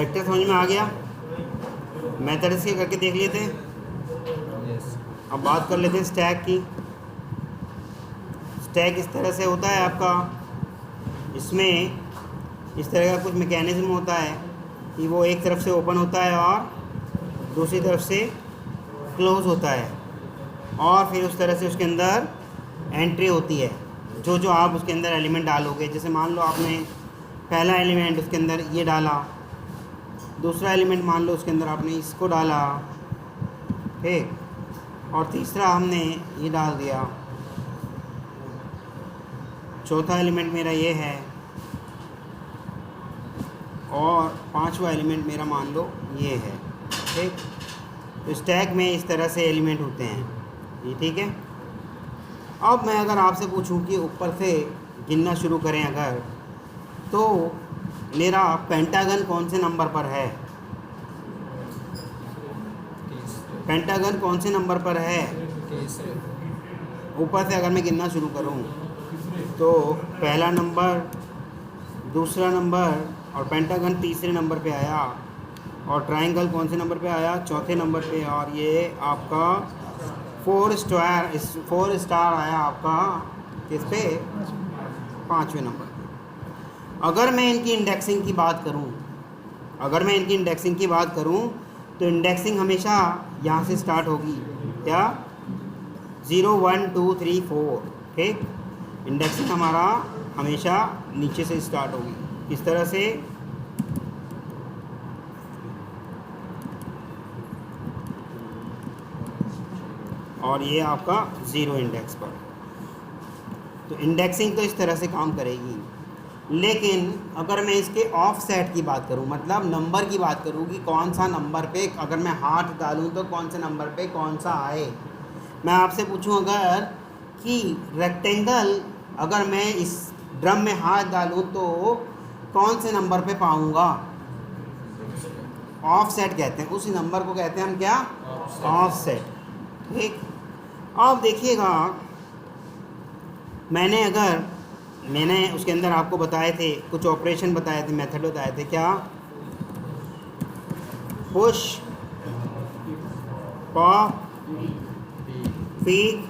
Vector समझ में आ गया? मेथड इसके करके देख लिए थे। अब बात कर लेते हैं स्टैक की। स्टैक इस तरह से होता है आपका, इसमें इस तरह का कुछ मैकेनिज्म होता है कि वो एक तरफ से ओपन होता है और दूसरी तरफ से क्लोज़ होता है, और फिर उस तरह से उसके अंदर एंट्री होती है। जो जो आप उसके अंदर एलिमेंट डालोगे, जैसे मान लो आपने पहला एलिमेंट उसके अंदर ये डाला, दूसरा एलिमेंट मान लो उसके अंदर आपने इसको डाला, ठीक, और तीसरा हमने ये डाल दिया, चौथा एलिमेंट मेरा ये है, और पांचवा एलिमेंट मेरा मान लो ये है, ठीक। तो स्टैक में इस तरह से एलिमेंट होते हैं ये, ठीक है। अब मैं अगर आपसे पूछूं कि ऊपर से गिनना शुरू करें अगर, तो मेरा पेंटागन कौन से नंबर पर है? पेंटागन कौन से नंबर पर है? ऊपर से अगर मैं गिनना शुरू करूं तो पहला नंबर, दूसरा नंबर, और पेंटागन तीसरे नंबर पे आया, और ट्रायंगल कौन से नंबर पे आया? चौथे नंबर पे, और ये आपका 4 स्टार आया आपका किस पे? पाँचवें नंबर पे। अगर मैं इनकी इंडेक्सिंग की बात करूं, तो इंडेक्सिंग हमेशा यहाँ से स्टार्ट होगी, क्या? 0 1 2 3 4, ठीक। इंडेक्सिंग हमारा हमेशा नीचे से स्टार्ट होगी, इस तरह से। और ये आपका 0 इंडेक्स पर। तो इंडेक्सिंग तो इस तरह से काम करेगी। लेकिन अगर मैं इसके ऑफसेट की बात करूं, मतलब नंबर की बात करूं कि कौन सा नंबर पे अगर मैं हाथ डालूं तो कौन से नंबर पे कौन सा आए। मैं आपसे पूछूं अगर कि रेक्टेंगल अगर मैं इस ड्रम में हाथ डालूं तो कौन से नंबर पे पाऊंगा? ऑफसेट कहते हैं, उसी नंबर को कहते हैं हम क्या? ऑफसेट, ठीक। अब देखिएगा, मैंने उसके अंदर आपको बताए थे कुछ ऑपरेशन बताए थे, मेथड बताए थे, क्या? पुश, पॉप, पीक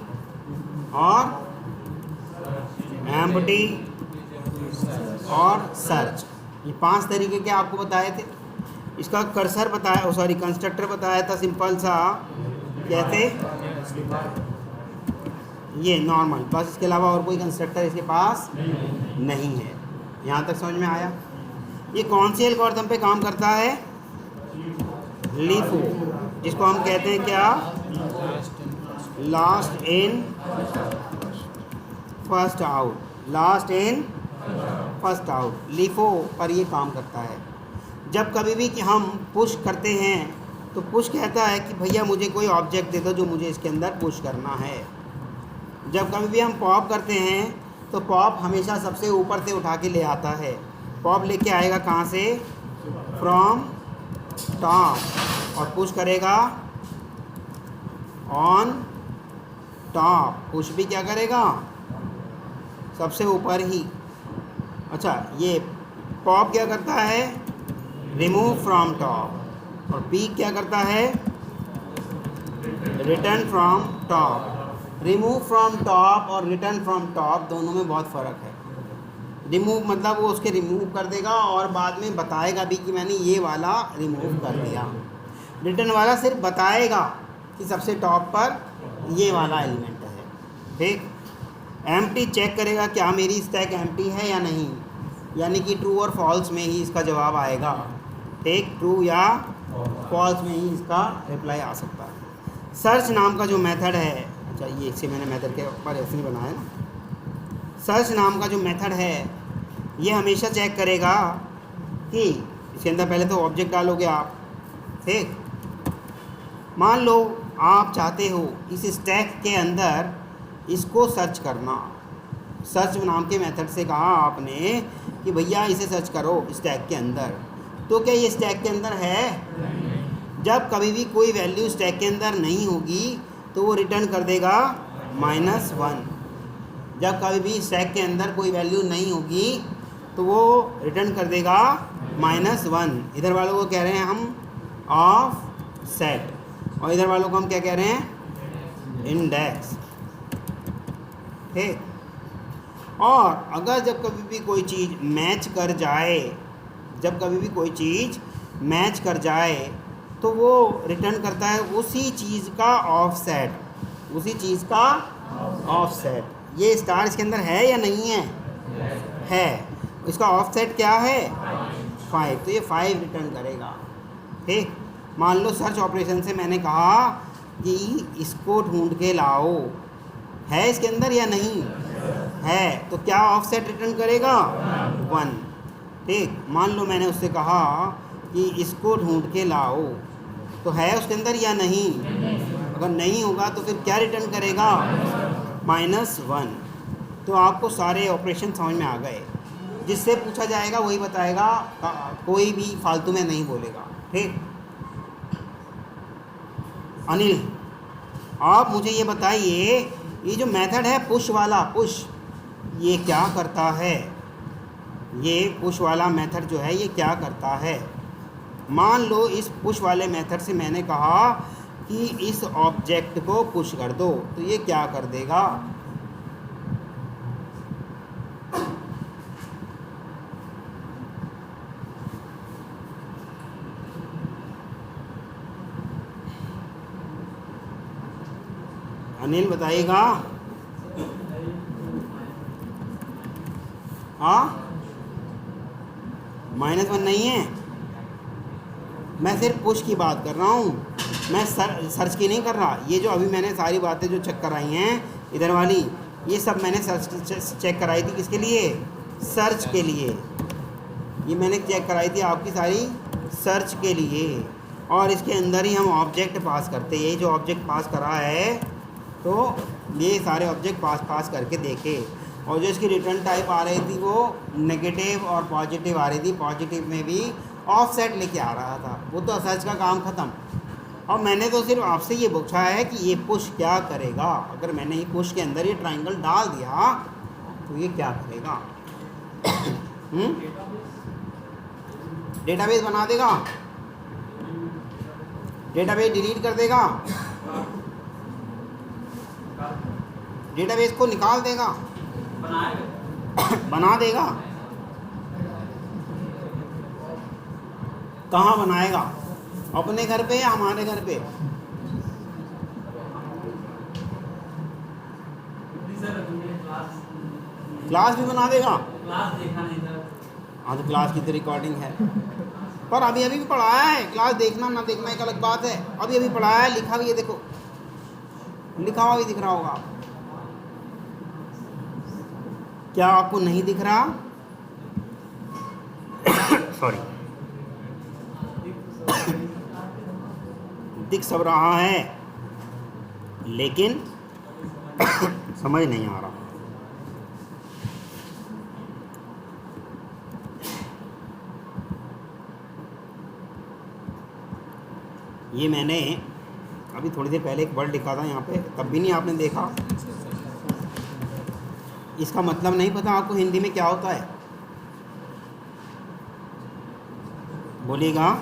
और एम्प्टी और सर्च। ये 5 तरीके के आपको बताए थे। इसका कर्सर बताया, सॉरी कंस्ट्रक्टर बताया था सिंपल सा, कहते ये नॉर्मल, बस इसके अलावा और कोई कंस्ट्रक्टर इसके पास नहीं है। यहाँ तक समझ में आया? ये कौन सी एल्गोरिथम पे काम करता है? लीफो, जिसको हम कहते हैं क्या? Last in first out, last in first out. LIFO पर ये काम करता है। जब कभी भी कि हम पुश करते हैं तो पुश कहता है कि भैया मुझे कोई ऑब्जेक्ट दे दो जो मुझे इसके अंदर पुश करना है। जब कभी भी हम पॉप करते हैं तो पॉप हमेशा सबसे ऊपर से उठा के ले आता है। पॉप लेके आएगा कहाँ से? फ्रॉम टॉप, और पुश करेगा ऑन टॉप। पुश भी क्या करेगा? सबसे ऊपर ही। अच्छा, ये पॉप क्या करता है? रिमूव फ्रॉम टॉप, और पीक क्या करता है? Return from top. Remove from top और रिटर्न फ्रॉम टॉप दोनों में बहुत फ़र्क है। रिमूव मतलब वो उसके रिमूव कर देगा और बाद में बताएगा भी कि मैंने ये वाला रिमूव कर दिया। रिटर्न वाला सिर्फ बताएगा कि सबसे टॉप पर ये वाला एलिमेंट है, ठीक। एम्प्टी चेक करेगा क्या मेरी स्टैक एम्प्टी है या नहीं, यानी कि ट्रू और फॉल्स में ही इसका जवाब आएगा, ठीक। ट्रू या फॉल्स में ही इसका रिप्लाई आ सकता है। सर्च नाम का जो मेथड है, अच्छा ये इसे मैंने मेथड के ऊपर ऐसे नहीं बनाया ना। सर्च नाम का जो मेथड है ये हमेशा चेक करेगा कि इसके अंदर पहले तो ऑब्जेक्ट डालोगे आप, ठीक। मान लो आप चाहते हो इस स्टैक के अंदर इसको सर्च करना। सर्च नाम के मेथड से कहा आपने कि भैया इसे सर्च करो स्टैक के अंदर, तो क्या ये स्टैक के अंदर है? जब कभी भी कोई वैल्यू स्टैक के अंदर नहीं होगी तो वो रिटर्न कर देगा -1। जब कभी भी स्टैक के अंदर कोई वैल्यू नहीं होगी तो वो रिटर्न कर देगा -1। इधर वालों को कह रहे हैं हम ऑफ सेट, और इधर वालों को हम क्या कह रहे हैं, इंडेक्स। ठीक। और अगर जब कभी भी कोई चीज़ मैच कर जाए, जब कभी भी कोई चीज़ मैच कर जाए तो वो रिटर्न करता है उसी चीज़ का ऑफसेट, उसी चीज़ का ऑफसेट। ये स्टार इसके अंदर है या नहीं है? है। इसका ऑफसेट क्या है? 5। तो ये 5 रिटर्न करेगा। ठीक। मान लो सर्च ऑपरेशन से मैंने कहा कि इसको ढूंढ के लाओ, है इसके अंदर या नहीं है, तो क्या ऑफसेट रिटर्न करेगा? 1। ठीक। मान लो मैंने उससे कहा कि इसको ढूंढ के लाओ, तो है उसके अंदर या नहीं? अगर नहीं होगा तो फिर क्या रिटर्न करेगा? -1। तो आपको सारे ऑपरेशन समझ में आ गए। जिससे पूछा जाएगा वही बताएगा, कोई भी फालतू में नहीं बोलेगा। ठीक। अनिल, आप मुझे ये बताइए, ये जो मेथड है पुश वाला, पुश, ये क्या करता है? ये पुश वाला मेथड जो है ये क्या करता है? मान लो इस पुश वाले मेथड से मैंने कहा कि इस ऑब्जेक्ट को पुश कर दो, तो ये क्या कर देगा? अनिल बताइएगा। हाँ, -1 नहीं है, मैं सिर्फ पुश की बात कर रहा हूँ, मैं सर्च की नहीं कर रहा। ये जो अभी मैंने सारी बातें जो चेक कराई हैं इधर वाली, ये सब मैंने सर्च चेक कराई थी। किसके लिए? सर्च के लिए। ये मैंने चेक कराई थी आपकी सारी सर्च के लिए। और इसके अंदर ही हम ऑब्जेक्ट पास करते, ये जो ऑब्जेक्ट पास करा है, तो ये सारे ऑब्जेक्ट पास करके देखे। और जो इसकी रिटर्न टाइप आ रही थी वो नेगेटिव और पॉजिटिव आ रही थी। पॉजिटिव में भी ऑफसेट लेके आ रहा था। वो तो सर्च का काम ख़त्म। और मैंने तो सिर्फ आपसे ये पूछा है कि ये पुश क्या करेगा। अगर मैंने ये पुश के अंदर ये ट्राइंगल डाल दिया तो ये क्या करेगा? डेटाबेस बना देगा, डेटाबेस डिलीट कर देगा, डेटाबेस को निकाल देगा, बना देगा। कहाँ बनाएगा? अपने घर पे या हमारे घर पे? क्लास भी बना देगा। क्लास देखा नहीं था। हाँ, तो क्लास की तो रिकॉर्डिंग है, पर अभी भी पढ़ाया है। क्लास देखना ना देखना एक अलग बात है। अभी पढ़ाया है, लिखा भी है, देखो लिखा हुआ भी दिख रहा होगा। क्या आपको नहीं दिख रहा? सॉरी, दिख सब रहा है लेकिन समझ नहीं आ रहा। ये मैंने अभी थोड़ी देर पहले एक वर्ड लिखा था यहाँ पे, तब भी नहीं आपने देखा। इसका मतलब नहीं पता आपको हिंदी में क्या होता है? बोलिएगा।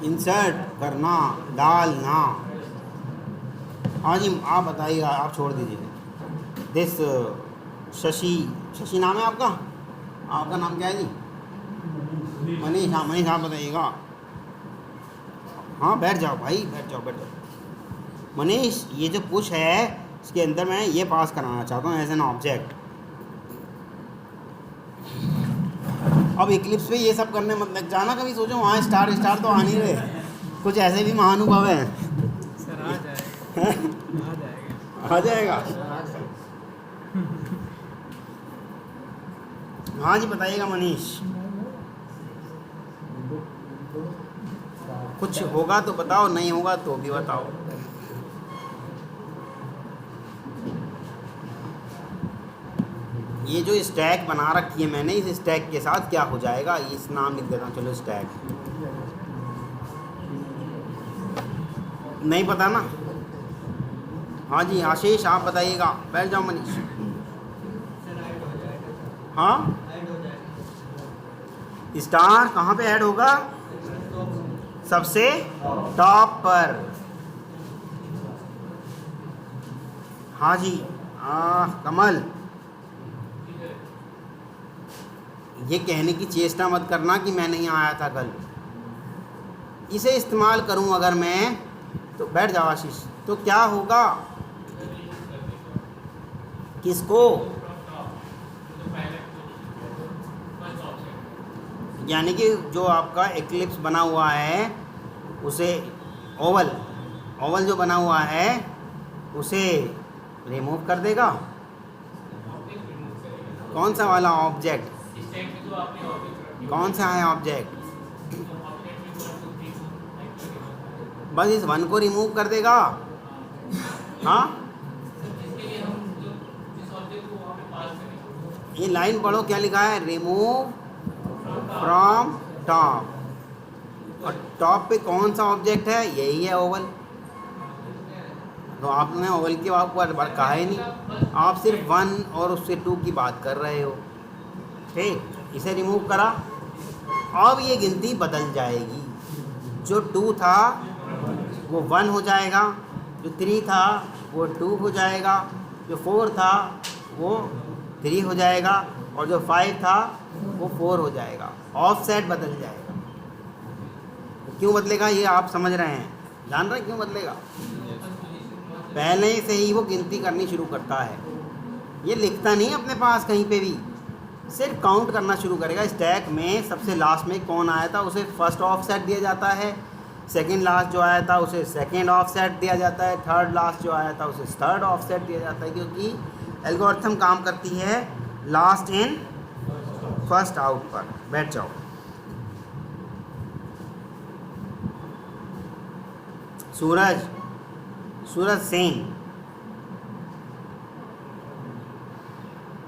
इंसर्ट करना, डालना। हाँ जी, आप बताइएगा, आप छोड़ दीजिए। दिस शशि नाम है आपका? आपका नाम क्या है जी? मनीष। हाँ मनीष, आप बताइएगा। हाँ बैठ जाओ भाई, बैठ जाओ। मनीष, ये जो पुश है इसके अंदर मैं ये पास कराना चाहता हूँ एज एन ऑब्जेक्ट। अब इक्लिप्स पे ये सब करने मत लग जाना कभी। सोचो वहाँ स्टार तो आ नहीं रहे, कुछ ऐसे भी महानुभव हैं। सर आ जाएगा। आ जाएगा। हाँ जी बताइएगा मनीष। कुछ होगा तो बताओ, नहीं होगा तो भी बताओ। ये जो स्टैक बना रखी है मैंने, इस स्टैक के साथ क्या हो जाएगा? इस नाम लिख देता हूँ, चलो स्टैक। नहीं पता ना? हाँ जी आशीष आप बताइएगा, बैठ जाओ मनीष। सर ऐड हो जाएगा। हाँ ऐड हो जाएगा। स्टार कहाँ पे ऐड होगा? तो सबसे टॉप पर। हाँ जी कमल, ये कहने की चेष्टा मत करना कि मैं नहीं आया था कल। इसे इस्तेमाल करूं अगर मैं, तो बैठ जाओ आशीष, तो क्या होगा? किसको? यानी कि जो आपका एक्लिप्स बना हुआ है उसे, ओवल ओवल जो बना हुआ है उसे रिमूव कर देगा। कौन सा वाला ऑब्जेक्ट? कौन सा है ऑब्जेक्ट? बस इस वन को रिमूव कर देगा। हाँ ये लाइन पढ़ो, क्या लिखा है? Remove from top. और टॉप पे कौन सा ऑब्जेक्ट है? यही है ओवल। तो आपने ओवल की बात कहा ही नहीं, आप सिर्फ 1 और उससे 2 की बात कर रहे हो। ठीक, इसे रिमूव करा, अब ये गिनती बदल जाएगी। जो 2 था वो 1 हो जाएगा, जो 3 था वो 2 हो जाएगा, जो 4 था वो 3 हो जाएगा, और जो 5 था वो 4 हो जाएगा। ऑफसेट बदल जाएगा। क्यों बदलेगा ये आप समझ रहे हैं, जान रहे हैं क्यों बदलेगा? पहले से ही वो गिनती करनी शुरू करता है। ये लिखता नहीं अपने पास कहीं पे भी, सिर्फ काउंट करना शुरू करेगा। स्टैक में सबसे लास्ट में कौन आया था उसे फर्स्ट ऑफसेट दिया जाता है, सेकंड लास्ट जो आया था उसे सेकंड ऑफसेट दिया जाता है, थर्ड लास्ट जो आया था उसे थर्ड ऑफसेट दिया जाता है, क्योंकि एल्गोरिथम काम करती है लास्ट इन फर्स्ट आउट पर। बैठ जाओ। सूरज सेन,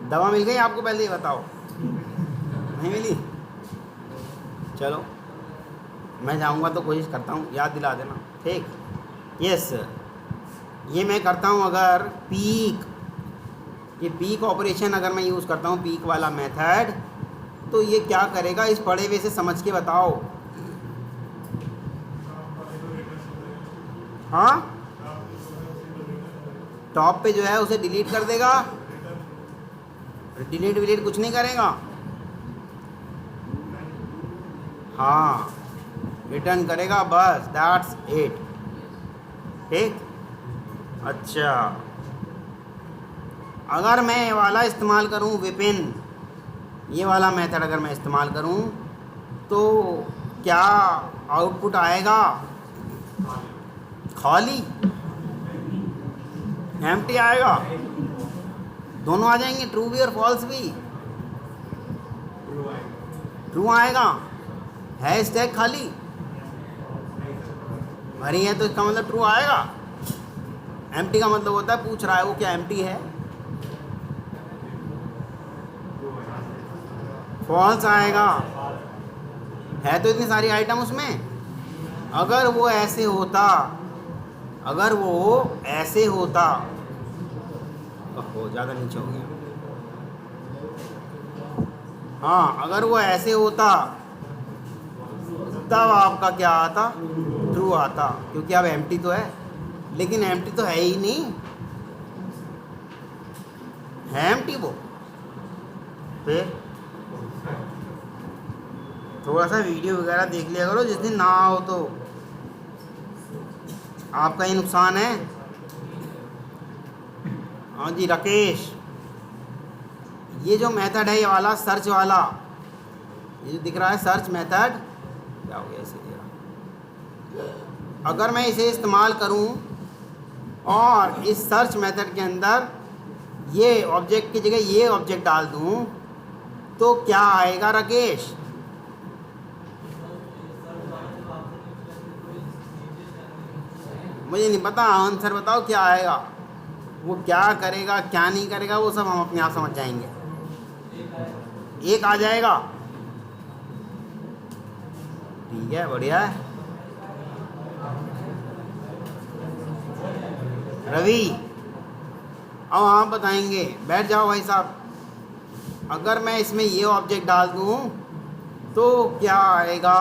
दवा मिल गई आपको? पहले ही बताओ। नहीं मिली? चलो मैं जाऊंगा तो कोशिश करता हूँ, याद दिला देना। ठीक, यस। ये मैं करता हूँ अगर पीक, ये पीक ऑपरेशन अगर मैं यूज़ करता हूँ, पीक वाला मेथड, तो ये क्या करेगा इस पढ़े हुए से समझ के बताओ। हाँ टॉप पे जो है उसे डिलीट कर देगा, डिलीट विलीट कुछ नहीं करेगा। हाँ रिटर्न करेगा बस, दैट्स इट। ठीक, अच्छा अगर मैं ये वाला इस्तेमाल करूँ विपिन, ये वाला मेथड अगर मैं इस्तेमाल करूँ तो क्या आउटपुट आएगा? खाली, एम्प्टी आएगा। दोनों आ जाएंगे, ट्रू भी और फॉल्स भी। ट्रू आएगा, है स्टैक खाली भरी है तो इसका मतलब ट्रू आएगा। एम्प्टी का मतलब होता है पूछ रहा है वो क्या एम्प्टी है। फॉल्स आएगा, है तो इतनी सारी आइटम उसमें। अगर वो ऐसे होता, अगर वो ऐसे होता, ओहो ज़्यादा नीचे हो गया। हाँ अगर वो ऐसे होता तब आपका क्या आता? ट्रू आता, क्योंकि अब एम्प्टी तो है। लेकिन एम्प्टी तो है ही नहीं, है एम्प्टी वो। फिर थोड़ा सा वीडियो वगैरह देख लिया करो, जिस दिन ना हो तो आपका ही नुकसान है। हाँ जी राकेश, ये जो मेथड है ये वाला सर्च वाला, ये जो दिख रहा है सर्च मेथड, क्या हो गया इसे दिया। अगर मैं इसे इस्तेमाल करूं और इस सर्च मेथड के अंदर ये ऑब्जेक्ट की जगह ये ऑब्जेक्ट डाल दूं तो क्या आएगा राकेश? मुझे नहीं पता, आंसर बताओ क्या आएगा। वो क्या करेगा क्या नहीं करेगा वो सब हम अपने आप समझ जाएंगे। एक आ जाएगा, ठीक है, बढ़िया है। रवि अब आप बताएंगे, बैठ जाओ भाई साहब, अगर मैं इसमें ये ऑब्जेक्ट डाल दूँ तो क्या आएगा?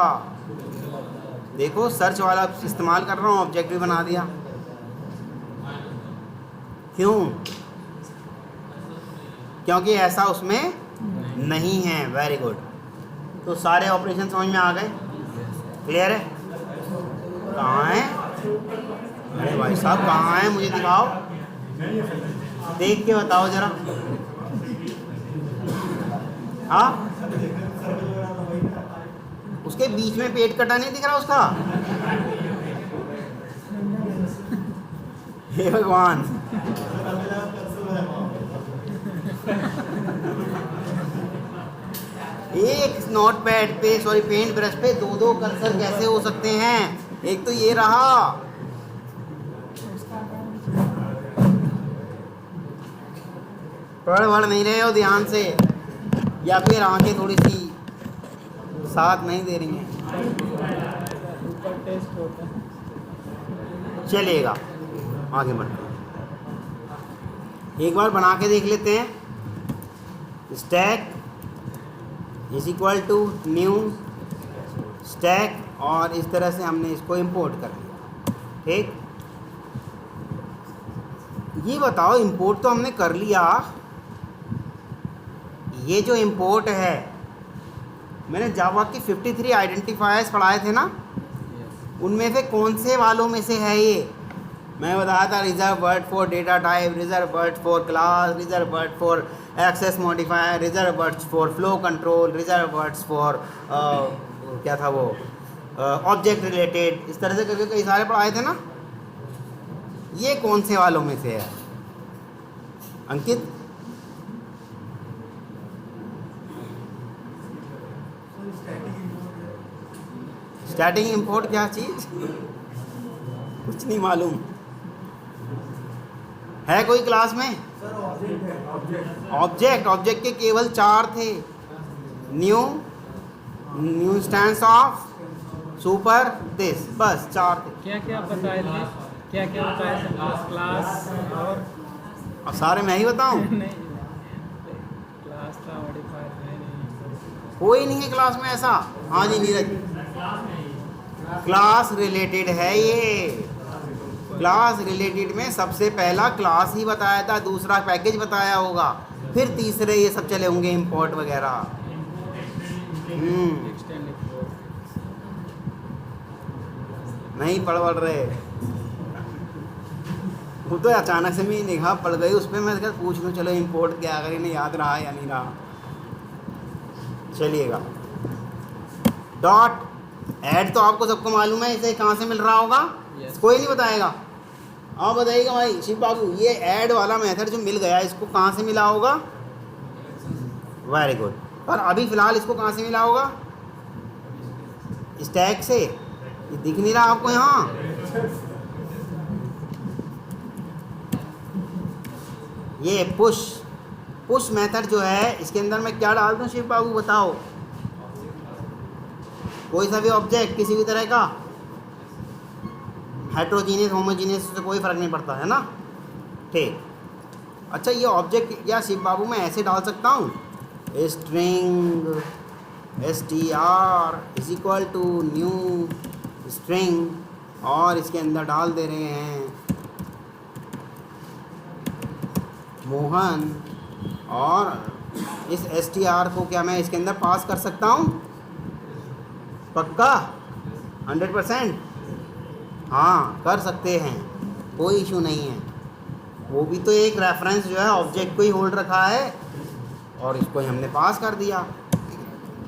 देखो सर्च वाला इस्तेमाल कर रहा हूँ, ऑब्जेक्ट भी बना दिया। क्यों? क्योंकि ऐसा उसमें नहीं है। Very good. तो सारे ऑपरेशन समझ में आ गए? क्लियर है? कहाँ है? अरे भाई साहब कहाँ है, मुझे दिखाओ, देख के बताओ जरा। हाँ, उसके बीच में पेट कटा नहीं दिख रहा उसका? हे भगवान। एक नोट पैड पे, सॉरी पेंट ब्रश पे दो दो कर्सर कैसे हो सकते हैं? एक तो ये रहा, पढ़ वढ़ नहीं रहे हो ध्यान से, या फिर आंखें थोड़ी सी साथ नहीं दे रही हैं? चलेगा, आगे बढ़ते हैं, एक बार बना के देख लेते हैं। Stack is equal to new stack, और इस तरह से हमने इसको इंपोर्ट कर लिया। ठीक, ये बताओ, इंपोर्ट तो हमने कर लिया, ये जो इंपोर्ट है, मैंने जावा की 53 आइडेंटिफायर्स पढ़ाए थे ना, उनमें से कौन से वालों में से है ये? मैं बताया था reserve word for data type, reserve word for class, reserve word for access modifier, reserve words for flow control, reserve words for क्या था वो, ऑब्जेक्ट रिलेटेड, इस तरह से करके कई सारे पढ़ाए थे ना। ये कौन से वालों में से है अंकित? स्टैटिक इंपोर्ट क्या चीज़? कुछ नहीं मालूम है कोई क्लास में? ऑब्जेक्ट के केवल 4 थे, new, new instance of, super, this, बस 4 थे। क्या क्या बताए थे? क्या क्या बताए थे? क्लास और सारे मैं ही बताऊं? नहीं, क्लास था, मॉडिफायर नहीं। कोई नहीं है क्लास में ऐसा। हाँ जी नीरज, क्लास रिलेटेड है ये। क्लास रिलेटेड में सबसे पहला क्लास ही बताया था, दूसरा पैकेज बताया होगा, फिर तीसरे ये सब चले होंगे इंपोर्ट वगैरह। नहीं पढ़ रहे, वो तो अचानक से मेरी निगाह पड़ गई उस पर, मैं पूछ लूँ चलो इंपोर्ट क्या, अगर इन्हें याद रहा या नहीं रहा। चलिएगा, डॉट ऐड तो आपको सबको मालूम है, इसे कहाँ से मिल रहा होगा? Yes. कोई नहीं बताएगा? हाँ बताइएगा भाई शिव बाबू, ये ऐड वाला मेथड जो मिल गया इसको कहाँ से मिला होगा? Very good. और अभी फ़िलहाल इसको कहाँ से मिला होगा? स्टैक से। ये दिख नहीं रहा आपको यहाँ? ये पुश मेथड जो है, इसके अंदर मैं क्या डाल दूँ शिव बाबू बताओ? कोई सा भी ऑब्जेक्ट किसी भी तरह का, हेट्रोजीनियस होमोजीनियस से कोई फ़र्क नहीं पड़ता है ना। ठीक, अच्छा ये ऑब्जेक्ट या शिव बाबू मैं ऐसे डाल सकता हूँ, string str is equal to new string, और इसके अंदर डाल दे रहे हैं मोहन, और इस str को क्या मैं इसके अंदर पास कर सकता हूँ? पक्का 100%? हाँ कर सकते हैं, कोई इशू नहीं है। वो भी तो एक रेफरेंस जो है ऑब्जेक्ट को ही होल्ड रखा है, और इसको ही हमने पास कर दिया।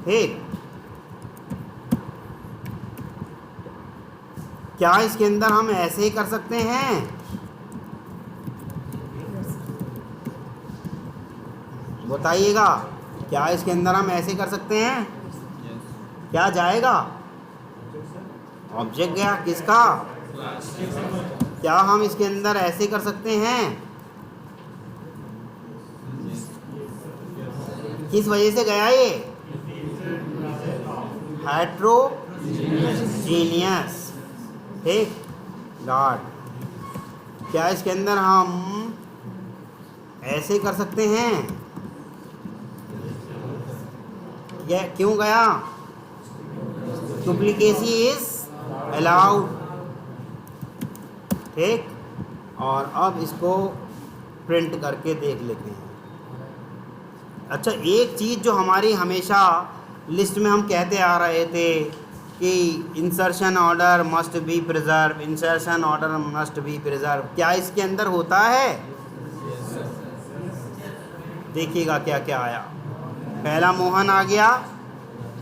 ठीक, क्या इसके अंदर हम ऐसे ही कर सकते हैं? बताइएगा, क्या इसके अंदर हम ऐसे कर सकते हैं? क्या जाएगा? ऑब्जेक्ट गया किसका? क्या हम इसके अंदर ऐसे कर सकते हैं? किस वजह से गया ये? हेट्रोजीनियस। ठीक, डॉट, क्या इसके अंदर हम ऐसे कर सकते हैं। ये क्यों गया? Duplicacy is allowed. ठीक, और अब इसको प्रिंट करके देख लेते हैं। अच्छा, एक चीज़ जो हमारी हमेशा लिस्ट में हम कहते आ रहे थे कि insertion order must be preserve, insertion order must be preserve, क्या इसके अंदर होता है? देखिएगा क्या क्या आया। पहला मोहन आ गया,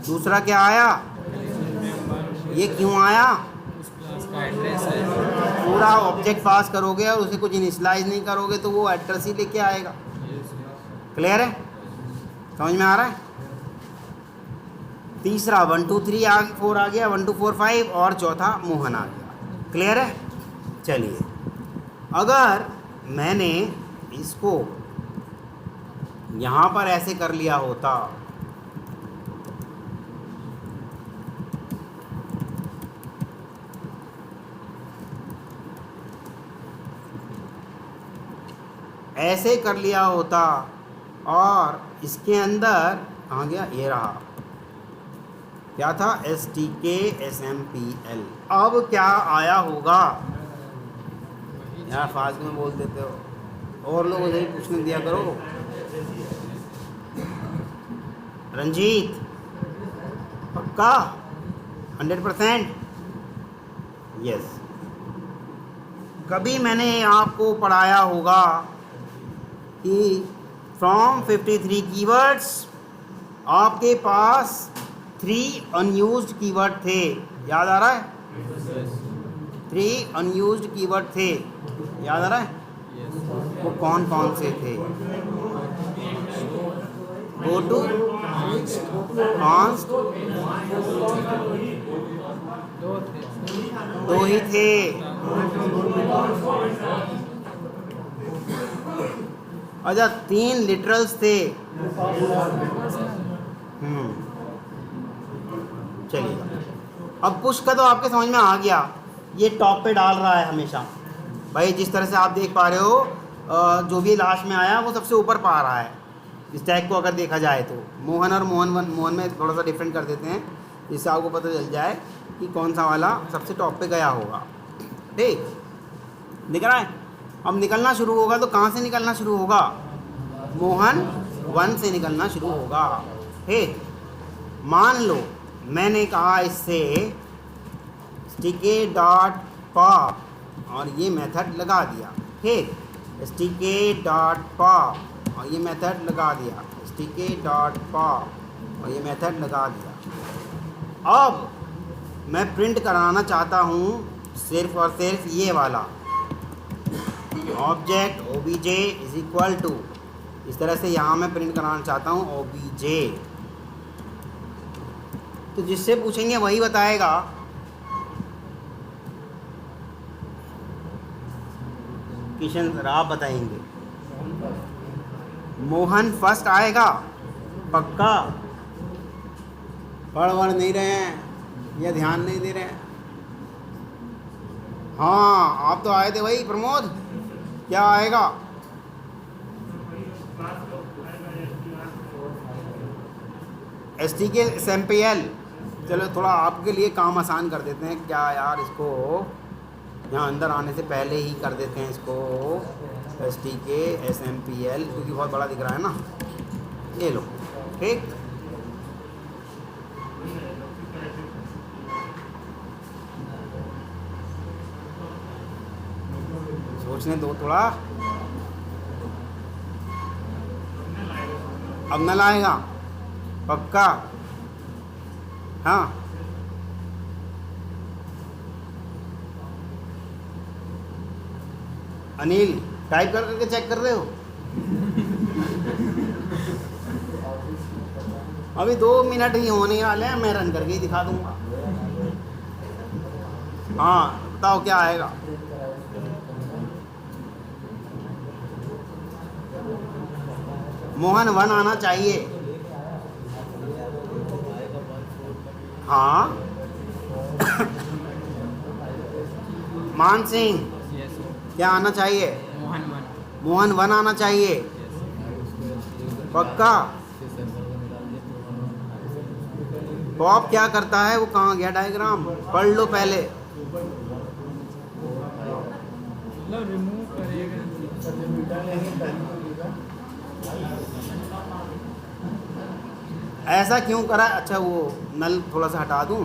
दूसरा क्या आया? ये क्यों आया? उस क्लास का एड्रेस है। पूरा ऑब्जेक्ट पास करोगे और उसे कुछ इनिशियलाइज नहीं करोगे तो वो एड्रेस ही लेके आएगा। क्लियर है? समझ में आ रहा है? तीसरा 1 2 3 4 आ गया, 1 2 4 5, और चौथा मोहन आ गया। क्लियर है? चलिए, अगर मैंने इसको यहाँ पर ऐसे कर लिया होता, ऐसे कर लिया होता, और इसके अंदर कहाँ गया? ये रहा, क्या था? STK_SMPL। अब क्या आया होगा? यार फास्ट में बोल देते हो, और लोगों से भी पूछने दिया करो। रंजीत, पक्का 100%? यस। कभी मैंने आपको पढ़ाया होगा कि फ्रॉम 53 कीवर्ड्स आपके पास 3 अनयूज्ड कीवर्ड थे। याद आ रहा है? 3 अनयूज्ड कीवर्ड थे, याद आ रहा है? वो कौन कौन से थे? गो टू, कॉन्स्ट, दो ही थे। अच्छा, 3 लिटरल्स थे। चलिए, अब पुश का तो आपके समझ में आ गया। ये टॉप पे डाल रहा है हमेशा भाई, जिस तरह से आप देख पा रहे हो, जो भी लास्ट में आया वो सबसे ऊपर पा रहा है इस टैग को। अगर देखा जाए तो मोहन और मोहन में थोड़ा सा डिफरेंट कर देते हैं, जिससे आपको पता चल जाए कि कौन सा वाला सबसे टॉप पे गया होगा। ठीक, दिख रहा है? अब निकलना शुरू होगा तो कहाँ से निकलना शुरू होगा? मोहन 1 से निकलना शुरू होगा। ठीक, मान लो मैंने कहा इससे stk.pop और ये मेथड लगा दिया। ठीक, stk.pop और ये मेथड लगा दिया, stk.pop और ये मेथड लगा दिया। अब मैं प्रिंट कराना चाहता हूँ सिर्फ और सिर्फ ये वाला object obj is equal to, इस तरह से यहाँ मैं प्रिंट कराना चाहता हूँ obj। तो जिससे पूछेंगे वही बताएगा। किशन सर आप बताएंगे। मोहन फर्स्ट आएगा, पक्का? पढ़ वढ़ नहीं रहे हैं या ध्यान नहीं दे रहे हैं? हाँ, आप तो आए थे भाई प्रमोद, क्या आएगा? STK_SMPL। चलो थोड़ा आपके लिए काम आसान कर देते हैं क्या यार, इसको यहाँ अंदर आने से पहले ही कर देते हैं इसको STK_SMPL, क्योंकि बहुत बड़ा दिख रहा है ना। ये लो, ठीक। सोचने दो थोड़ा, अब न लाएगा पक्का? हाँ, अनिल टाइप कर करके चेक कर रहे हो? अभी 2 मिनट ही होने वाले हैं, मैं रन करके ही दिखा दूंगा। हाँ बताओ क्या आएगा? मोहन 1 आना चाहिए। हाँ मान सिंह यस क्या आना चाहिए? मोहन मोहन 1 आना चाहिए, पक्का। पॉप क्या करता है, वो कहाँ गया डायग्राम, पढ़ लो पहले। मतलब रिमूव करेगा। ऐसा क्यों करा, अच्छा वो नल थोड़ा सा हटा दूं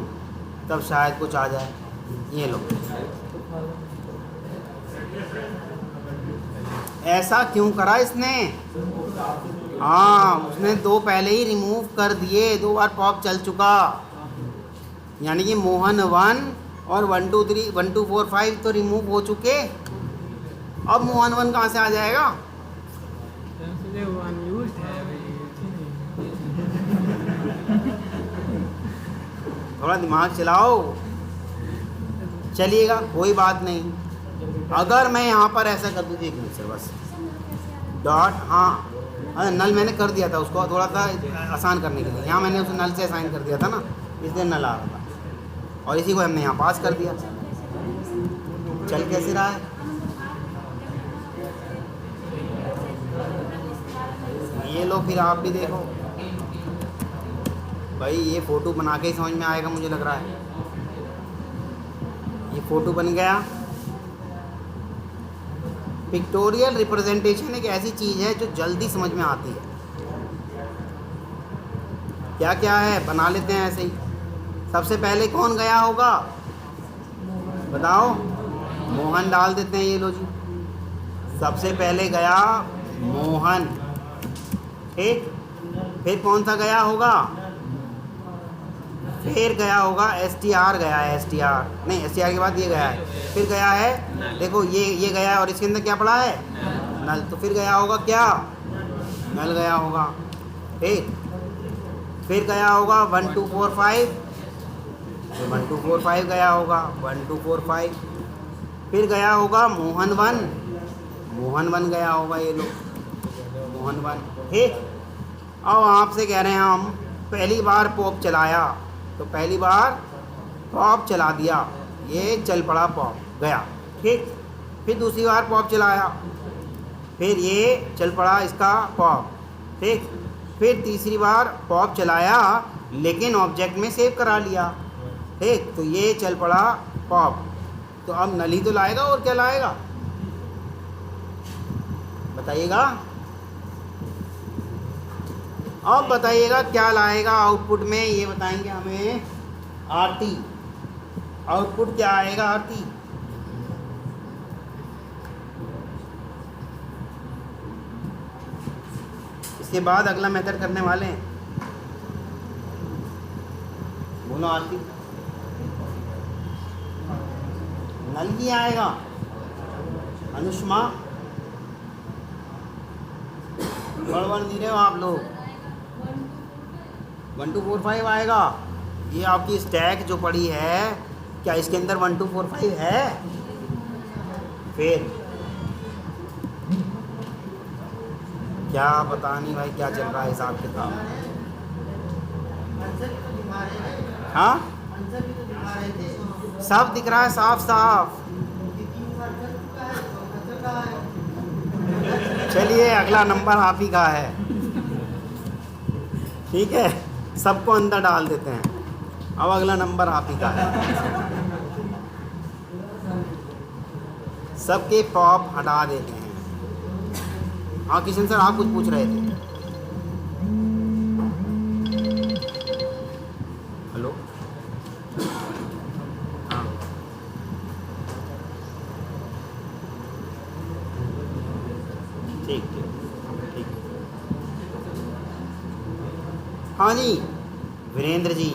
तब शायद कुछ आ जाए। ये लो, ऐसा क्यों करा इसने, हाँ उसने 2 पहले ही रिमूव कर दिए, 2 बार पॉप चल चुका, यानी कि मोहन 1 और 1 2 3 1 2 4 5 तो रिमूव हो चुके। अब मोहन 1 कहाँ से आ जाएगा, इसलिए वो अनयूज्ड है भाई। थोड़ा दिमाग चलाओ, चलिएगा कोई बात नहीं। अगर मैं यहाँ पर ऐसा कर दूँ, 1 मिनट सर बस, डॉट, हाँ नल मैंने कर दिया था उसको थोड़ा सा आसान करने के लिए, यहाँ मैंने उसे नल से असाइन कर दिया था ना, इसलिए नल आ रहा था, और इसी को हमने यहाँ पास कर दिया। चल कैसे रहा है, ये लो फिर आप भी देखो भाई, ये फ़ोटो बना के ही समझ में आएगा मुझे लग रहा है। ये फ़ोटो बन गया। पिक्टोरियल रिप्रेजेंटेशन एक ऐसी चीज़ है जो जल्दी समझ में आती है। क्या क्या है बना लेते हैं ऐसे ही। सबसे पहले कौन गया होगा बताओ, मोहन डाल देते हैं, ये लो जी, सबसे पहले गया मोहन, ठीक। फिर कौन सा गया होगा, फिर गया होगा STR, गया है STR, नहीं STR के बाद ये गया है, फिर गया है, देखो ये गया है और इसके अंदर क्या पड़ा है, नल, तो फिर गया होगा क्या, नल गया होगा, ठीक। फिर गया होगा 1 2 4 5, 1 2 4 5 गया होगा, 1 2 4 5। फिर गया होगा मोहन 1, मोहन 1 गया होगा, ये लोग मोहन 1, ठीक। अब आपसे कह रहे हैं हम पहली बार पॉप चलाया, तो पहली बार पॉप चला दिया, ये चल पड़ा पॉप गया, ठीक। फिर दूसरी बार पॉप चलाया, फिर ये चल पड़ा इसका पॉप, ठीक। फिर तीसरी बार पॉप चलाया लेकिन ऑब्जेक्ट में सेव करा लिया, ठीक, तो ये चल पड़ा पॉप। तो अब नल ही तो लाएगा, और क्या लाएगा बताइएगा, अब बताइएगा क्या लाएगा आउटपुट में, ये बताएंगे हमें। आरती आउटपुट क्या आएगा, आरती इसके बाद अगला मेथड करने वाले हैं, बोलो आरती। नल ही आएगा, अनुष्मा बड़बड़ नहीं रहे हो आप लोग, 1 2 4 5 आएगा। ये आपकी स्टैक जो पड़ी है, क्या इसके अंदर 1 2 4 5 है, फिर क्या पता नहीं भाई क्या चल रहा है हिसाब किताब, हाँ सब दिख रहा है साफ साफ। चलिए अगला नंबर आप ही का है, ठीक है, सबको अंदर डाल देते हैं। अब अगला नंबर आप ही का है, सबके पॉप हटा देते हैं। हाँ किशन सर आप कुछ पूछ रहे थे, हेलो, हाँ ठीक ठीक ठीक, हाँ जी वीरेंद्र जी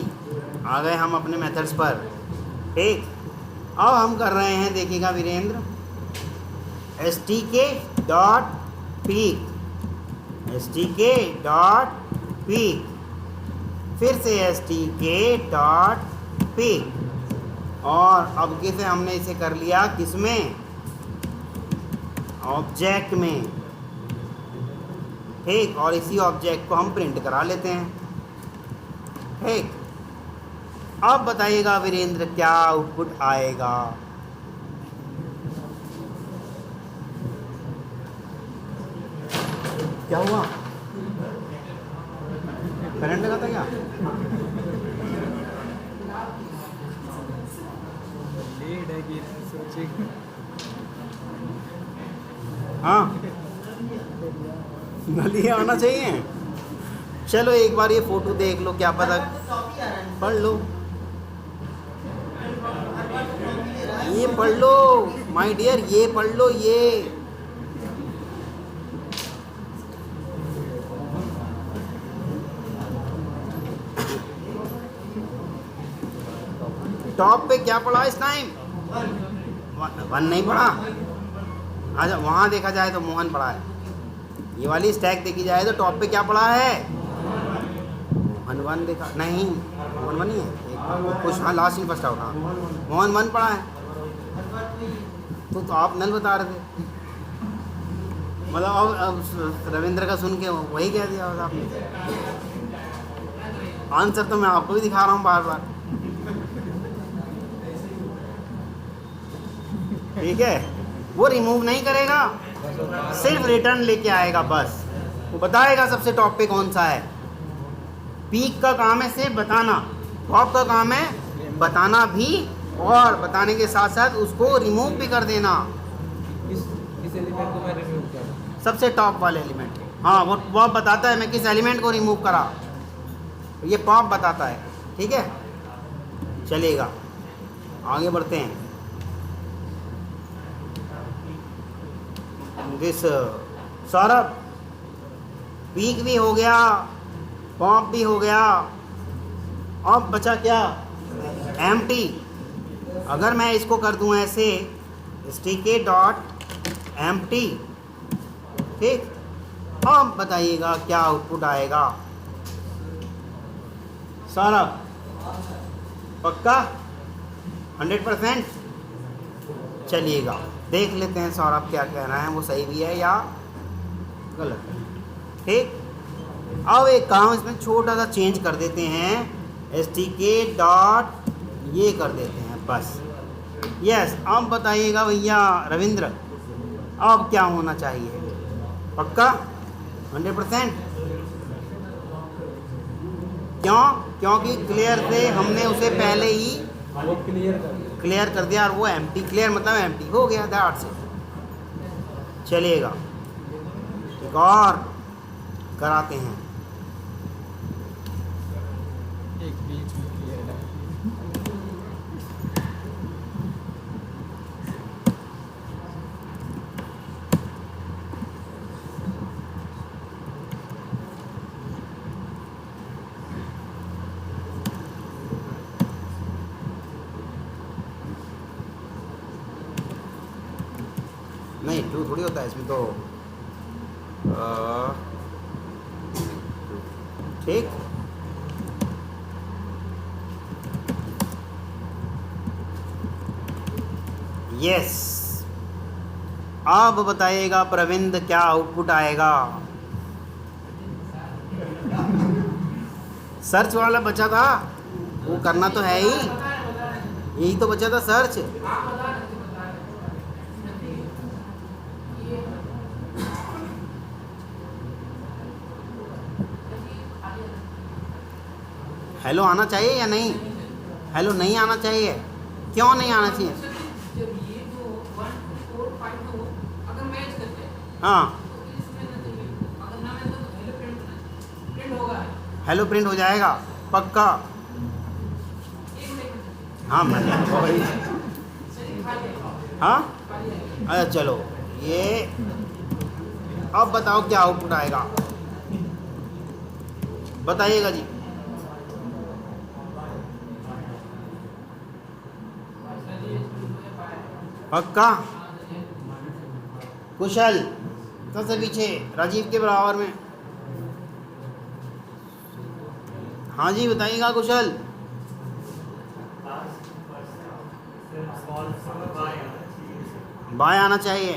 आ गए हम अपने मेथड्स पर, ठीक। अब हम कर रहे हैं, देखिएगा वीरेंद्र, stk.peak, stk.peak, फिर से stk.peak, और अब कैसे हमने इसे कर लिया किसमें, ऑब्जेक्ट में, ठीक। और इसी ऑब्जेक्ट को हम प्रिंट करा लेते हैं, ठीक। अब बताइएगा वीरेंद्र क्या आउटपुट आएगा, क्या हुआ? करंट लगा था क्या? लीड है कि सोचे हाँ, नली आना चाहिए। चलो एक बार ये फोटो देख लो, क्या पता पढ़ लो, ये पढ़ लो माय डियर, ये पढ़ लो ये। टॉप पे क्या पढ़ा इस टाइम? वन नहीं पढ़ा। अच्छा, वहाँ देखा जाए तो मोहन पढ़ा है। ये वाली स्टैक देखी जाए तो टॉप पे क्या पढ़ा है? मोहन वन देखा नहीं, मोहन वन ही है एक कुछ, हाँ लास्ट इन फर्स्ट आउट, हाँ मोहन वन पढ़ा है। तो आप नल बता रहे थे, मतलब अब रविंद्र का सुन के वही कह दिया बस आपने। आंसर तो मैं आपको भी दिखा रहा हूँ बार बार, ठीक है। वो रिमूव नहीं करेगा, सिर्फ रिटर्न लेके आएगा बस। वो बताएगा सबसे टॉप पे कौन सा है। पीक का काम है सिर्फ बताना, टॉप का काम है बताना भी, और बताने के साथ साथ उसको रिमूव भी कर देना। किस एलिमेंट को मैं रिमूव करूँ? सबसे टॉप वाले एलिमेंट, हाँ वो पॉप बताता है मैं किस एलिमेंट को रिमूव करा, ये पॉप बताता है, ठीक है। चलेगा, आगे बढ़ते हैं। दिस सौरभ, पीक भी हो गया, पॉप भी हो गया, अब बचा क्या? एम्प्टी। अगर मैं इसको कर दूं ऐसे स्टिके डॉट एम्प्टी, ठीक, अब बताइएगा क्या आउटपुट आएगा? सौरभ पक्का 100%? चलिएगा देख लेते हैं सौरभ क्या कह रहा है, वो सही भी है या गलत है, ठीक। अब एक काम इसमें छोटा सा चेंज कर देते हैं, stk डॉट ये कर देते हैं बस। यस, अब बताइएगा भैया रविंद्र, अब क्या होना चाहिए? पक्का 100%? क्यों? क्योंकि क्लियर से हमने उसे पहले ही वो क्लियर कर दिया, और वो एम्प्टी, क्लियर मतलब एम्प्टी हो गया, दैट से। चलिएगा एक और कराते हैं। एक बीच में क्लियर है। नहीं ट्रू थोड़ी होता है इसमें तो, ठीक। यस, अब बताइएगा प्रविंद क्या आउटपुट आएगा? सर्च वाला बचा था, वो करना तो है ही, यही तो बचा था सर्च। हेलो आना चाहिए या नहीं? हेलो नहीं आना चाहिए, क्यों नहीं आना चाहिए? हाँ, हेलो प्रिंट हो जाएगा पक्का। हाँ मैं हाँ, अच्छा चलो ये, अब बताओ क्या आउटपुट आएगा, बताइएगा जी। पक्का? कुशल सबसे पीछे, राजीव के बराबर में। हाँ जी बताइएगा कुशल। बाय आना चाहिए,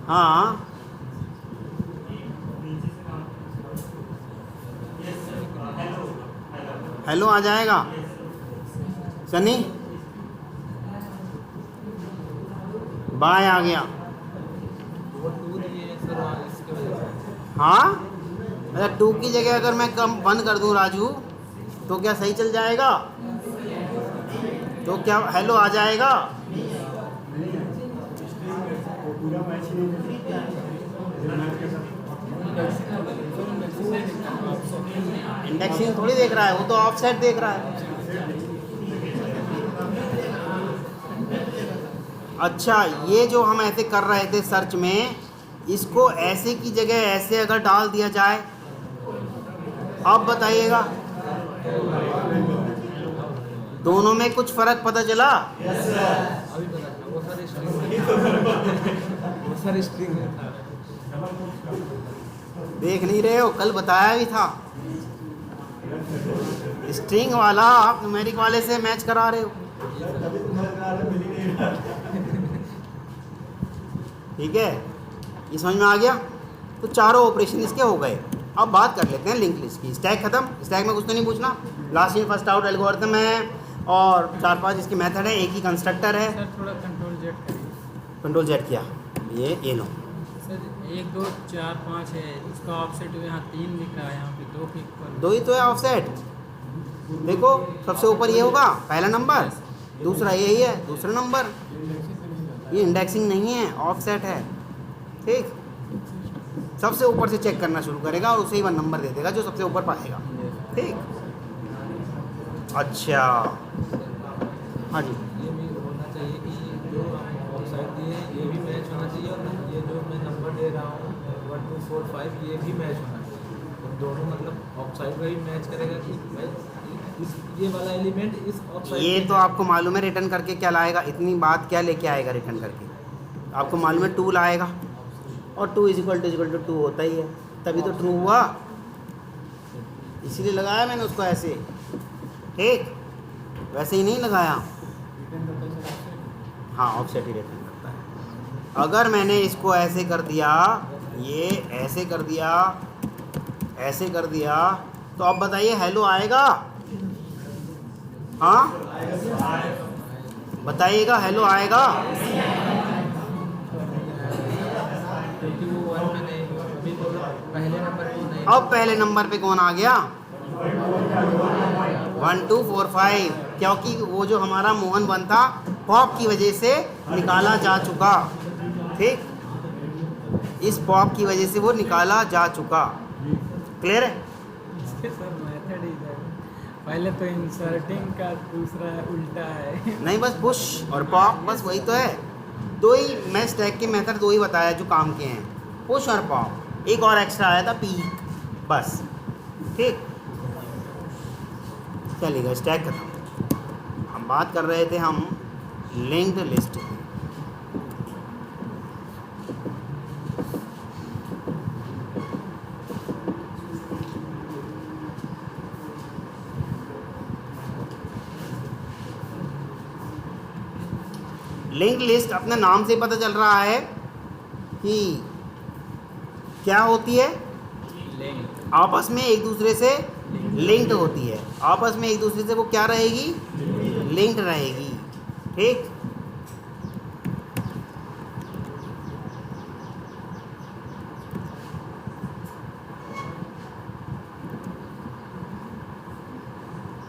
हाँ। हेलो आ जाएगा सनी, बाय आ गया। वो टू दिए सर, इसके हाँ, अगर 2 की जगह अगर मैं कम 1 कर दूं राजू, तो क्या सही चल जाएगा? तो क्या हेलो आ जाएगा? इंडेक्सिंग थोड़ी देख रहा है, वो तो ऑफसेट देख रहा है। अच्छा, ये जो हम ऐसे कर रहे थे सर्च में, इसको ऐसे की जगह ऐसे अगर डाल दिया जाए, अब बताइएगा दोनों में कुछ फर्क पता चला? अभी पता था, वो सारी स्ट्रिंग है। देख नहीं रहे हो, कल बताया भी था। स्ट्रिंग वाला आप न्यूमेरिक वाले से मैच करा रहे हो। ठीक है, ये समझ में आ गया? तो चारों ऑपरेशन इसके हो गए। अब बात कर लेते हैं लिंक लिस्ट की। स्टैक खत्म, स्टैक में कुछ तो नहीं पूछना। Last in first out algorithm है और 4-5 इसके मेथड है, एक ही कंस्ट्रक्टर है। सर थोड़ा कंट्रोल जेड करिए। कंट्रोल जेड किया, ये लो। सर 1 2 4 5 है, इसका ऑफसेट यहाँ 3 लिखा है, यहाँ पे 2 क्लिक पर 2 ही तो है ऑफसेट। देखो सबसे ऊपर ये होगा पहला नंबर, दूसरा यही है दूसरा नंबर। ये इंडेक्सिंग नहीं है, ऑफसेट है। ठीक, सबसे ऊपर से चेक करना शुरू करेगा और उसे ही 1 नंबर दे देगा जो सबसे ऊपर पाएगा। ठीक, अच्छा हाँ जी। ये भी होना चाहिए कि जो वेबसाइट दिए हैं ये भी मैच होना चाहिए, और ये जो मैं नंबर दे रहा हूँ 1 2 4 5 ये भी मैच होना चाहिए। तो दोनों मतलब ऑफसाइड का भी मैच करेगा कि भाई इस ये वाला एलिमेंट इस ऑफसाइड। ये तो आपको मालूम है रिटर्न करके क्या लाएगा, इतनी बात क्या लेके आएगा रिटर्न करके? आपको मालूम है 2 लाएगा, और 2 = 2 होता ही है, तभी तो ट्रू हुआ। इसीलिए लगाया मैंने उसको ऐसे। ठीक, वैसे ही नहीं लगाया। हाँ, ऑफसेट ही रिटर्न करता है। अगर मैंने इसको ऐसे कर दिया, ये ऐसे कर दिया, ऐसे कर दिया, तो अब बताइए हेलो आएगा? हाँ बताइएगा, हेलो आएगा? क्योंकि वो 1 में नहीं, अभी तो पहले नंबर को नहीं। अब पहले नंबर पे कौन आ गया? 1 2 4 5, क्योंकि वो जो हमारा मोहन 1 था पॉप की वजह से निकाला जा चुका। ठीक, इस पॉप की वजह से वो निकाला जा चुका। क्लियर है? इसके सर मेथड ही है, पहले तो इंसर्टिंग का, दूसरा उल्टा है। नहीं, बस पुश और पॉप, बस वही तो है। 2 ही मैं स्टैक के मेथड 2 ही बताया जो काम के हैं, पुश और पॉप। एक और एक्स्ट्रा आया था पीक, बस। ठीक, चलिएगा स्टैक खत्म। हम बात कर रहे थे हम लिंक्ड लिस्ट की। लिंक लिस्ट अपने नाम से पता चल रहा है कि क्या होती है, लिंक आपस में एक दूसरे से लिंक्ड होती है। आपस में एक दूसरे से वो क्या रहेगी? लिंक्ड रहेगी। ठीक,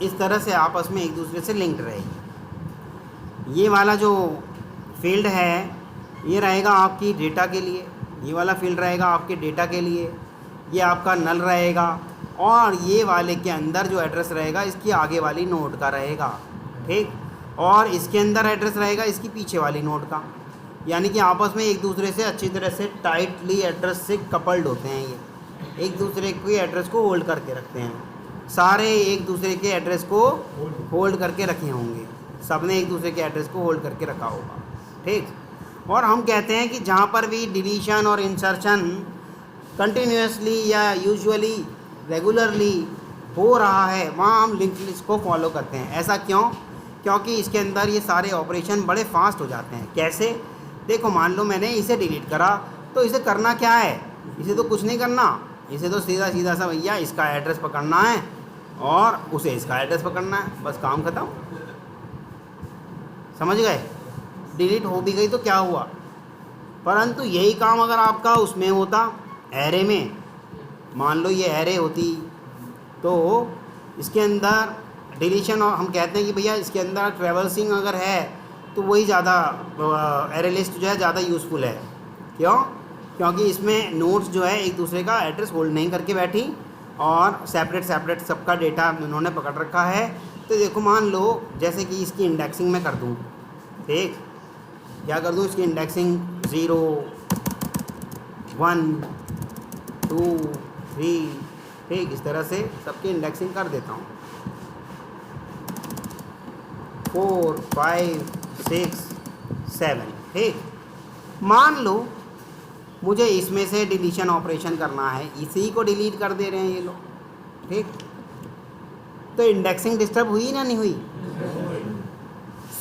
इस तरह से आपस में एक दूसरे से लिंक्ड रहेगी। ये वाला जो फील्ड है ये रहेगा आपकी डेटा के लिए, ये वाला फील्ड रहेगा आपके डेटा के लिए, ये आपका नल रहेगा, और ये वाले के अंदर जो एड्रेस रहेगा इसकी आगे वाली नोड का रहेगा। ठीक, और इसके अंदर एड्रेस रहेगा इसकी पीछे वाली नोड का। यानी कि आपस में एक दूसरे से अच्छी तरह से टाइटली एड्रेस से कपल्ड होते हैं। ये एक दूसरे के एड्रेस को होल्ड करके रखते हैं। सारे एक दूसरे के एड्रेस को होल्ड करके रखे होंगे, सब ने एक दूसरे के एड्रेस को होल्ड करके रखा होगा। ठीक, और हम कहते हैं कि जहाँ पर भी डिलीशन और इंसर्शन कंटिन्यूसली या यूजुअली रेगुलरली हो रहा है वहाँ हम लिंक लिस्ट को फॉलो करते हैं। ऐसा क्यों? क्योंकि इसके अंदर ये सारे ऑपरेशन बड़े फास्ट हो जाते हैं। कैसे? देखो, मान लो मैंने इसे डिलीट करा, तो इसे करना क्या है? इसे तो कुछ नहीं करना, इसे तो सीधा सीधा सा भैया इसका एड्रेस पकड़ना है और उसे इसका एड्रेस पकड़ना है, बस काम खत्म। समझ गए? डिलीट हो भी गई तो क्या हुआ। परंतु यही काम अगर आपका उसमें होता, एरे में, मान लो ये एरे होती तो इसके अंदर डिलीशन, और हम कहते हैं कि भैया इसके अंदर ट्रैवर्सिंग अगर है तो वही ज़्यादा एरे लिस्ट जो है ज़्यादा यूज़फुल है। क्यों? क्योंकि इसमें नोड्स जो है एक दूसरे का एड्रेस होल्ड नहीं करके बैठी और सेपरेट सबका डेटा उन्होंने पकड़ रखा है। तो देखो मान लो जैसे कि इसकी इंडेक्सिंग मैं कर दूँ, ठीक, क्या कर दूँ, इसकी इंडेक्सिंग 0 1 2 3, ठीक, इस तरह से सबकी इंडेक्सिंग कर देता हूँ। 4 5 6 7, ठीक। मान लो मुझे इसमें से डिलीशन ऑपरेशन करना है, इसी को डिलीट कर दे रहे हैं ये लोग, ठीक। तो इंडेक्सिंग डिस्टर्ब हुई ना, नहीं हुई?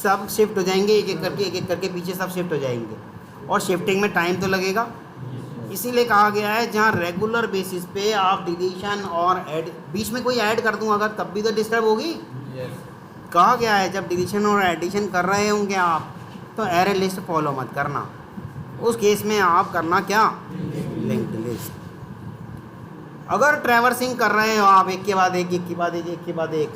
सब शिफ्ट हो जाएंगे एक एक करके पीछे सब शिफ्ट हो जाएंगे, और शिफ्टिंग में टाइम तो लगेगा। इसीलिए कहा गया है जहाँ रेगुलर बेसिस पे आप डिलीशन और ऐड, बीच में कोई ऐड कर दूँ अगर तब भी तो डिस्टर्ब होगी। कहा गया है जब डिलीशन और एडिशन कर रहे होंगे आप तो एरे लिस्ट फॉलो मत करना, उस केस में आप करना क्या, लिंक्ड लिस्ट। अगर ट्रैवर्सिंग कर रहे हो आप एक के बाद एक, एक के बाद एक, एक के बाद एक,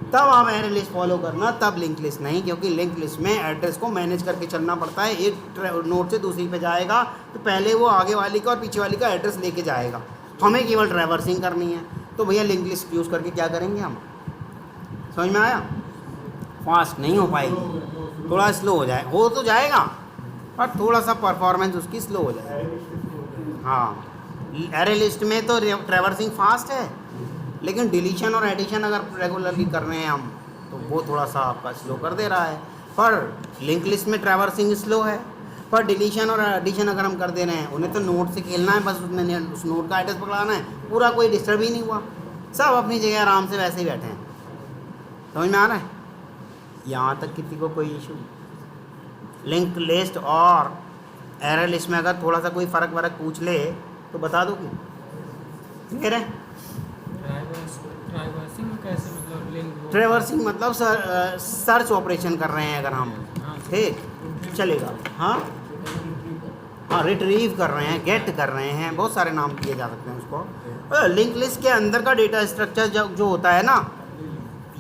तब आप एरे लिस्ट फॉलो करना, तब लिंक लिस्ट नहीं, क्योंकि लिंक लिस्ट में एड्रेस को मैनेज करके चलना पड़ता है। एक नोड से दूसरी पे जाएगा तो पहले वो आगे वाली का और पीछे वाली का एड्रेस लेके जाएगा, हमें केवल ट्रैवर्सिंग करनी है। तो भैया लिंक लिस्ट यूज़ करके क्या करेंगे हम, समझ में आया? फास्ट नहीं हो पाएगी, थोड़ा स्लो हो जाए, हो तो जाएगा पर थोड़ा सा परफॉर्मेंस उसकी स्लो हो जाएगी। हाँ, एरे लिस्ट में तो ट्रैवर्सिंग फास्ट है, लेकिन डिलीशन और एडिशन अगर रेगुलरली कर रहे हैं हम तो वो थोड़ा सा आपका स्लो कर दे रहा है। पर लिंक लिस्ट में ट्रैवर्सिंग स्लो है, पर डिलीशन और एडिशन अगर हम कर दे रहे हैं, उन्हें तो नोड से खेलना है, बस उसमें उस नोड का एड्रेस पकड़ाना है, पूरा कोई डिस्टर्ब ही नहीं हुआ, सब अपनी जगह आराम से वैसे ही बैठे हैं। समझ में आ रहा है? यहाँ तक किसी को कोई इशू? लिंक लिस्ट और एरे लिस्ट में अगर थोड़ा सा कोई फ़र्क वरक पूछ ले तो बता दो कि क्लियर है? ट्रैवर्सिंग कैसे, मतलब लिंक ट्रैवर्सिंग मतलब सर्च ऑपरेशन कर रहे हैं अगर हम, ठीक, चलेगा। हाँ हाँ, रिट्रीव कर रहे हैं, गेट कर रहे हैं, बहुत सारे नाम दिए जा सकते हैं उसको। लिंक लिस्ट के अंदर का डेटा स्ट्रक्चर जो होता है ना,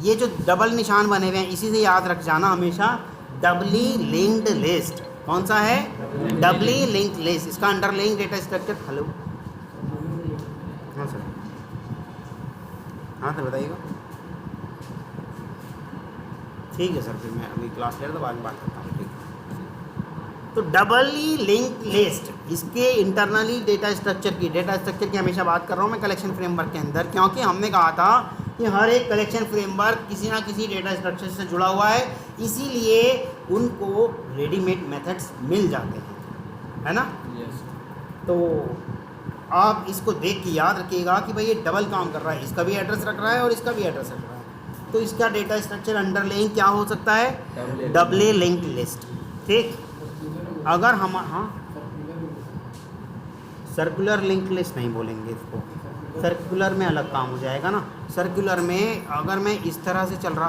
ये जो डबल निशान बने हुए हैं इसी से याद रख जाना हमेशा, डबली लिंक्ड लिस्ट। कौन सा है? डबली लिंक्ड लिस्ट। इसका अंडरलाइंग डेटा स्ट्रक्चर, हेलो, हाँ सर, हाँ सर बताइएगा। ठीक है सर, फिर मैं अभी क्लास ले रहा था, बाद में बात करता हूँ, ठीक। तो डबली लिंक्ड लिस्ट, इसके इंटरनली डेटा स्ट्रक्चर की हमेशा बात कर रहा हूँ मैं कलेक्शन फ्रेमवर्क के अंदर, क्योंकि हमने कहा था कि हर एक कलेक्शन फ्रेमवर्क किसी ना किसी डेटा स्ट्रक्चर से जुड़ा हुआ है, इसीलिए उनको रेडीमेड मेथड्स मिल जाते हैं, है ना? तो आप इसको देख के याद रखिएगा कि भाई ये डबल काम कर रहा है, इसका भी एड्रेस रख रहा है और इसका भी एड्रेस रख रहा है, तो इसका डेटा स्ट्रक्चर अंडरलाइंग क्या हो सकता है? डबली लिंक्ड लिस्ट, ठीक। अगर हम, हाँ, सर्कुलर लिंक लिस्ट नहीं बोलेंगे इसको, सर्कुलर में अलग काम हो जाएगा ना। सर्कुलर में अगर मैं इस तरह से चल रहा,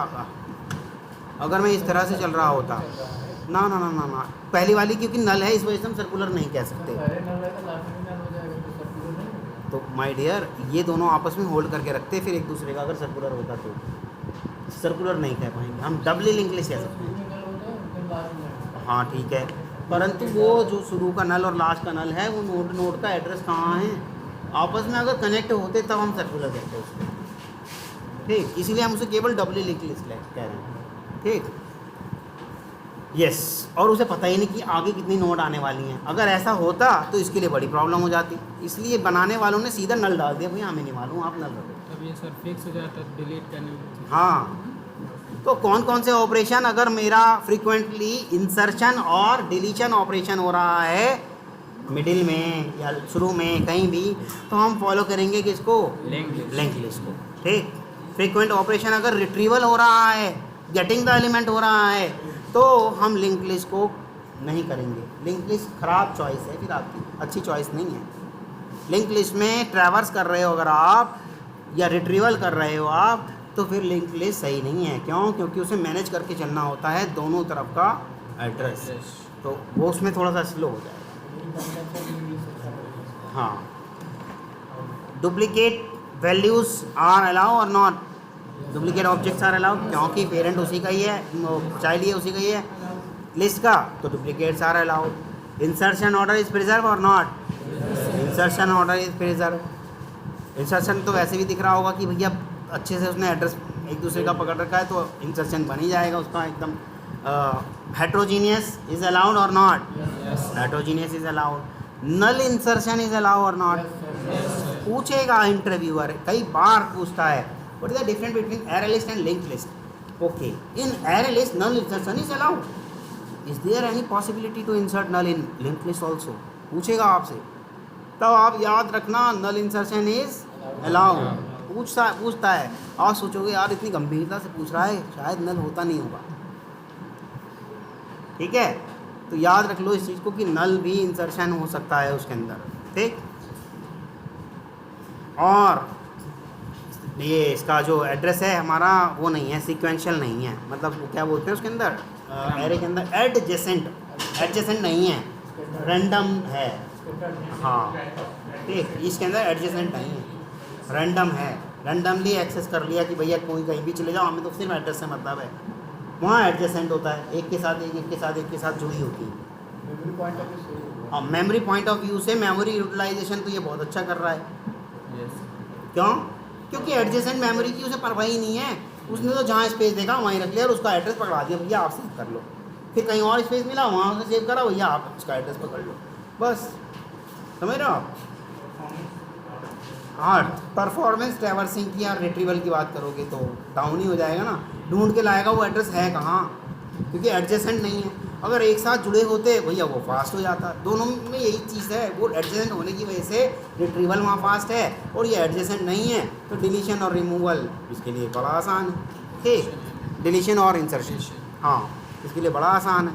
होता ना ना ना ना ना, पहली वाली क्योंकि नल है इस वजह से हम सर्कुलर नहीं कह सकते। तो माय डियर, ये दोनों आपस में होल्ड करके रखते फिर एक दूसरे का, अगर सर्कुलर होता तो सर्कुलर नहीं कह पाएंगे हम, डबली लिंक लिस्ट कह सकते हैं। हाँ ठीक है, परंतु वो जो शुरू का नल और लास्ट का नल है वो नोड का एड्रेस कहाँ है, आपस में अगर कनेक्ट होते तब हम सर्कुलर कहते हैं उसको, ठीक। इसीलिए हम उसे केवल डबली लिंक लिस्ट कह रहे हैं, ठीक। यस, और उसे पता ही नहीं कि आगे कितनी नोड आने वाली हैं। अगर ऐसा होता तो इसके लिए बड़ी प्रॉब्लम हो जाती, इसलिए बनाने वालों ने सीधा नल डाल दिया, भैया हमें नहीं मालूम, आप नल रखो। तब ये सर फिक्स हो जाता है डिलीट करने में। हाँ, तो कौन कौन से ऑपरेशन, अगर मेरा फ्रीक्वेंटली इंसर्शन और डिलीशन ऑपरेशन हो रहा है मिडिल में या शुरू में कहीं भी, तो हम फॉलो करेंगे किसको? लिंक लिस्ट को, ठीक। फ्रीक्वेंट ऑपरेशन अगर रिट्रीवल हो रहा है, गेटिंग द एलिमेंट हो रहा है, तो हम लिंक लिस्ट को नहीं करेंगे। लिंक लिस्ट ख़राब चॉइस है, फिर आपकी अच्छी चॉइस नहीं है। लिंक लिस्ट में ट्रैवर्स कर रहे हो अगर आप या रिट्रीवल कर रहे हो आप, तो फिर लिंक लिस्ट सही नहीं है। क्यों? क्योंकि उसे मैनेज करके चलना होता है दोनों तरफ का एड्रेस, तो वो उसमें थोड़ा सा स्लो हो जाएगा। हाँ, डुप्लीकेट वैल्यूज़ आर अलाउ और not, duplicate objects are allow, क्योंकि पेरेंट उसी का ही है, चाइल्ड ही उसी का ही है लिस्ट का, तो duplicates are allowed. Insertion order is preserve or not, insertion order is preserve. Insertion तो वैसे भी दिख रहा होगा कि भैया अच्छे से उसने एड्रेस एक दूसरे का पकड़ रखा है, तो इंसर्शन बन ही जाएगा उसका एकदम। हेट्रोजीनियस इज अलाउड और not, heterogeneous is allowed. Null insertion is allowed और नॉट, पूछेगा इंटरव्यूअर, कई बार पूछता है what is the difference between array list and linked list. Okay, in array list null insertion is allowed, is there any possibility to insert null in linked list also, पूछेगा आपसे। तब आप याद रखना नल इंसर्शन इज अलाउड, पूछता है। आप सोचोगे यार इतनी गंभीरता से पूछ रहा है, शायद नल होता नहीं होगा, ठीक है। तो याद रख लो इस चीज़ को कि नल भी इंसर्शन हो सकता है उसके अंदर, ठीक। और ये इसका जो एड्रेस है हमारा वो नहीं है, सीक्वेंशियल नहीं है, मतलब वो क्या बोलते हैं उसके अंदर, एरे के अंदर एडजेसेंट नहीं है, रैंडम है। हाँ ठीक, इसके अंदर एडजेसेंट नहीं है, रैंडम है, रैंडमली एक्सेस कर लिया कि भैया कोई कहीं भी चले जाओ, हमें तो सिर्फ एड्रेस से मतलब है। वहाँ एडजेसेंट होता है, एक के साथ जुड़ी होती है। हाँ, मेमोरी पॉइंट ऑफ व्यू से मेमोरी यूटिलाइजेशन तो ये बहुत अच्छा कर रहा है। क्यों? क्योंकि एडजेसेंट मेमोरी की उसे परवाह ही नहीं है, उसने तो जहाँ स्पेस देखा वहीं रख लिया और उसका एड्रेस पकड़ा दिया, भैया आप सेव कर लो। फिर कहीं और स्पेस मिला वहाँ से सेव करा, भैया आप उसका एड्रेस पकड़ लो, बस। समझ रहे हो आप? हाँ, परफॉर्मेंस ट्रैवर्सिंग की या रिट्रीवल की बात करोगे तो डाउन ही हो जाएगा ना, ढूंढ के लाएगा वो एड्रेस है कहाँ, क्योंकि एडजेसेंट नहीं है। अगर एक साथ जुड़े होते भैया वो फास्ट हो जाता, दोनों में यही चीज़ है, वो एडजेसेंट होने की वजह से रिट्रीवल वहाँ फास्ट है, और ये एडजेसेंट नहीं है तो डिलीशन और रिमूवल इसके लिए बड़ा आसान है, ठीक। डिलीशन और इंसर्शन, हाँ, इसके लिए बड़ा आसान है।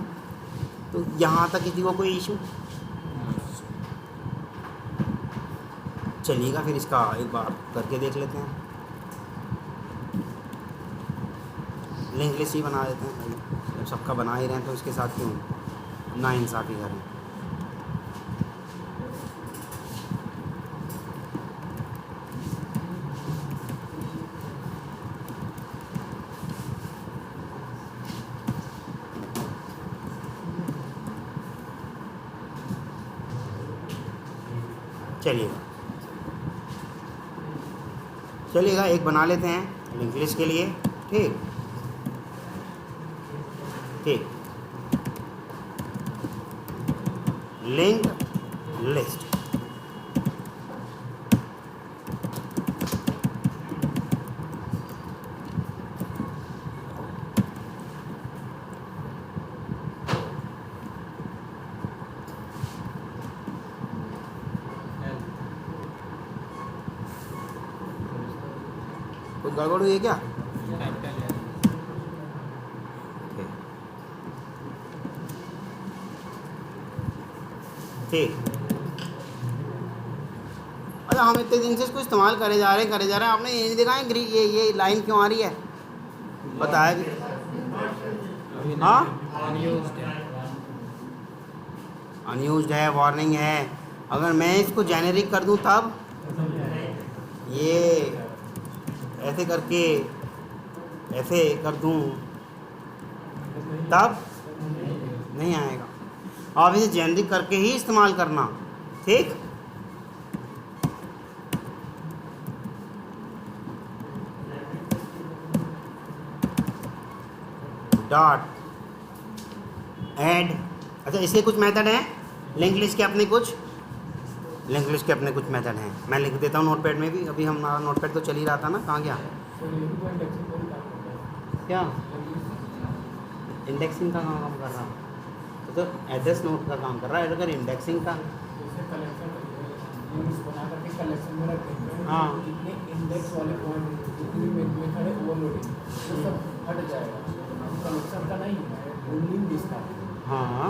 तो यहाँ तक किसी को कोई इशू? चलिएगा फिर इसका एक बार करके देख लेते हैं, लिंक लिस्ट ही बना देते हैं। जब सबका बना ही रहे हैं तो इसके साथ क्यों ना इंसाफ़ी करें। चलिएगा एक बना लेते हैं लिंक लिस्ट के लिए, ठीक। लिंक लिस्ट कुछ गड़बड़ हुई है क्या? ठीक। अच्छा, हम इतने दिन से इसको इस्तेमाल करे जा रहे हैं, आपने ये नहीं देखा है ये लाइन क्यों आ रही है? बताया कि हाँ अनयूज्ड है, वार्निंग है। अगर मैं इसको जेनेरिक कर दूं तब ये ऐसे करके ऐसे कर दूं तब नहीं आएगा। आप इसे जेनेरिक करके ही इस्तेमाल करना, ठीक। डॉट ऐड, अच्छा इसके कुछ मेथड हैं, लिंक लिस्ट के अपने कुछ मेथड हैं। मैं लिख देता हूँ नोटपैड में भी, अभी हमारा नोटपैड तो चल ही रहा था ना, कहाँ गया क्या? इंडेक्सिंग का काम कर रहा हूँ, तो एड्रेस नोट का काम कर रहा है। अगर इंडेक्सिंग का हाँ इंडेक्स वाले पॉइंट जितनी मेथड है ओवरलोडिंग वो सब हट जाएगा, कलेक्शन का नहीं है, ओनली लिस्ट का। हाँ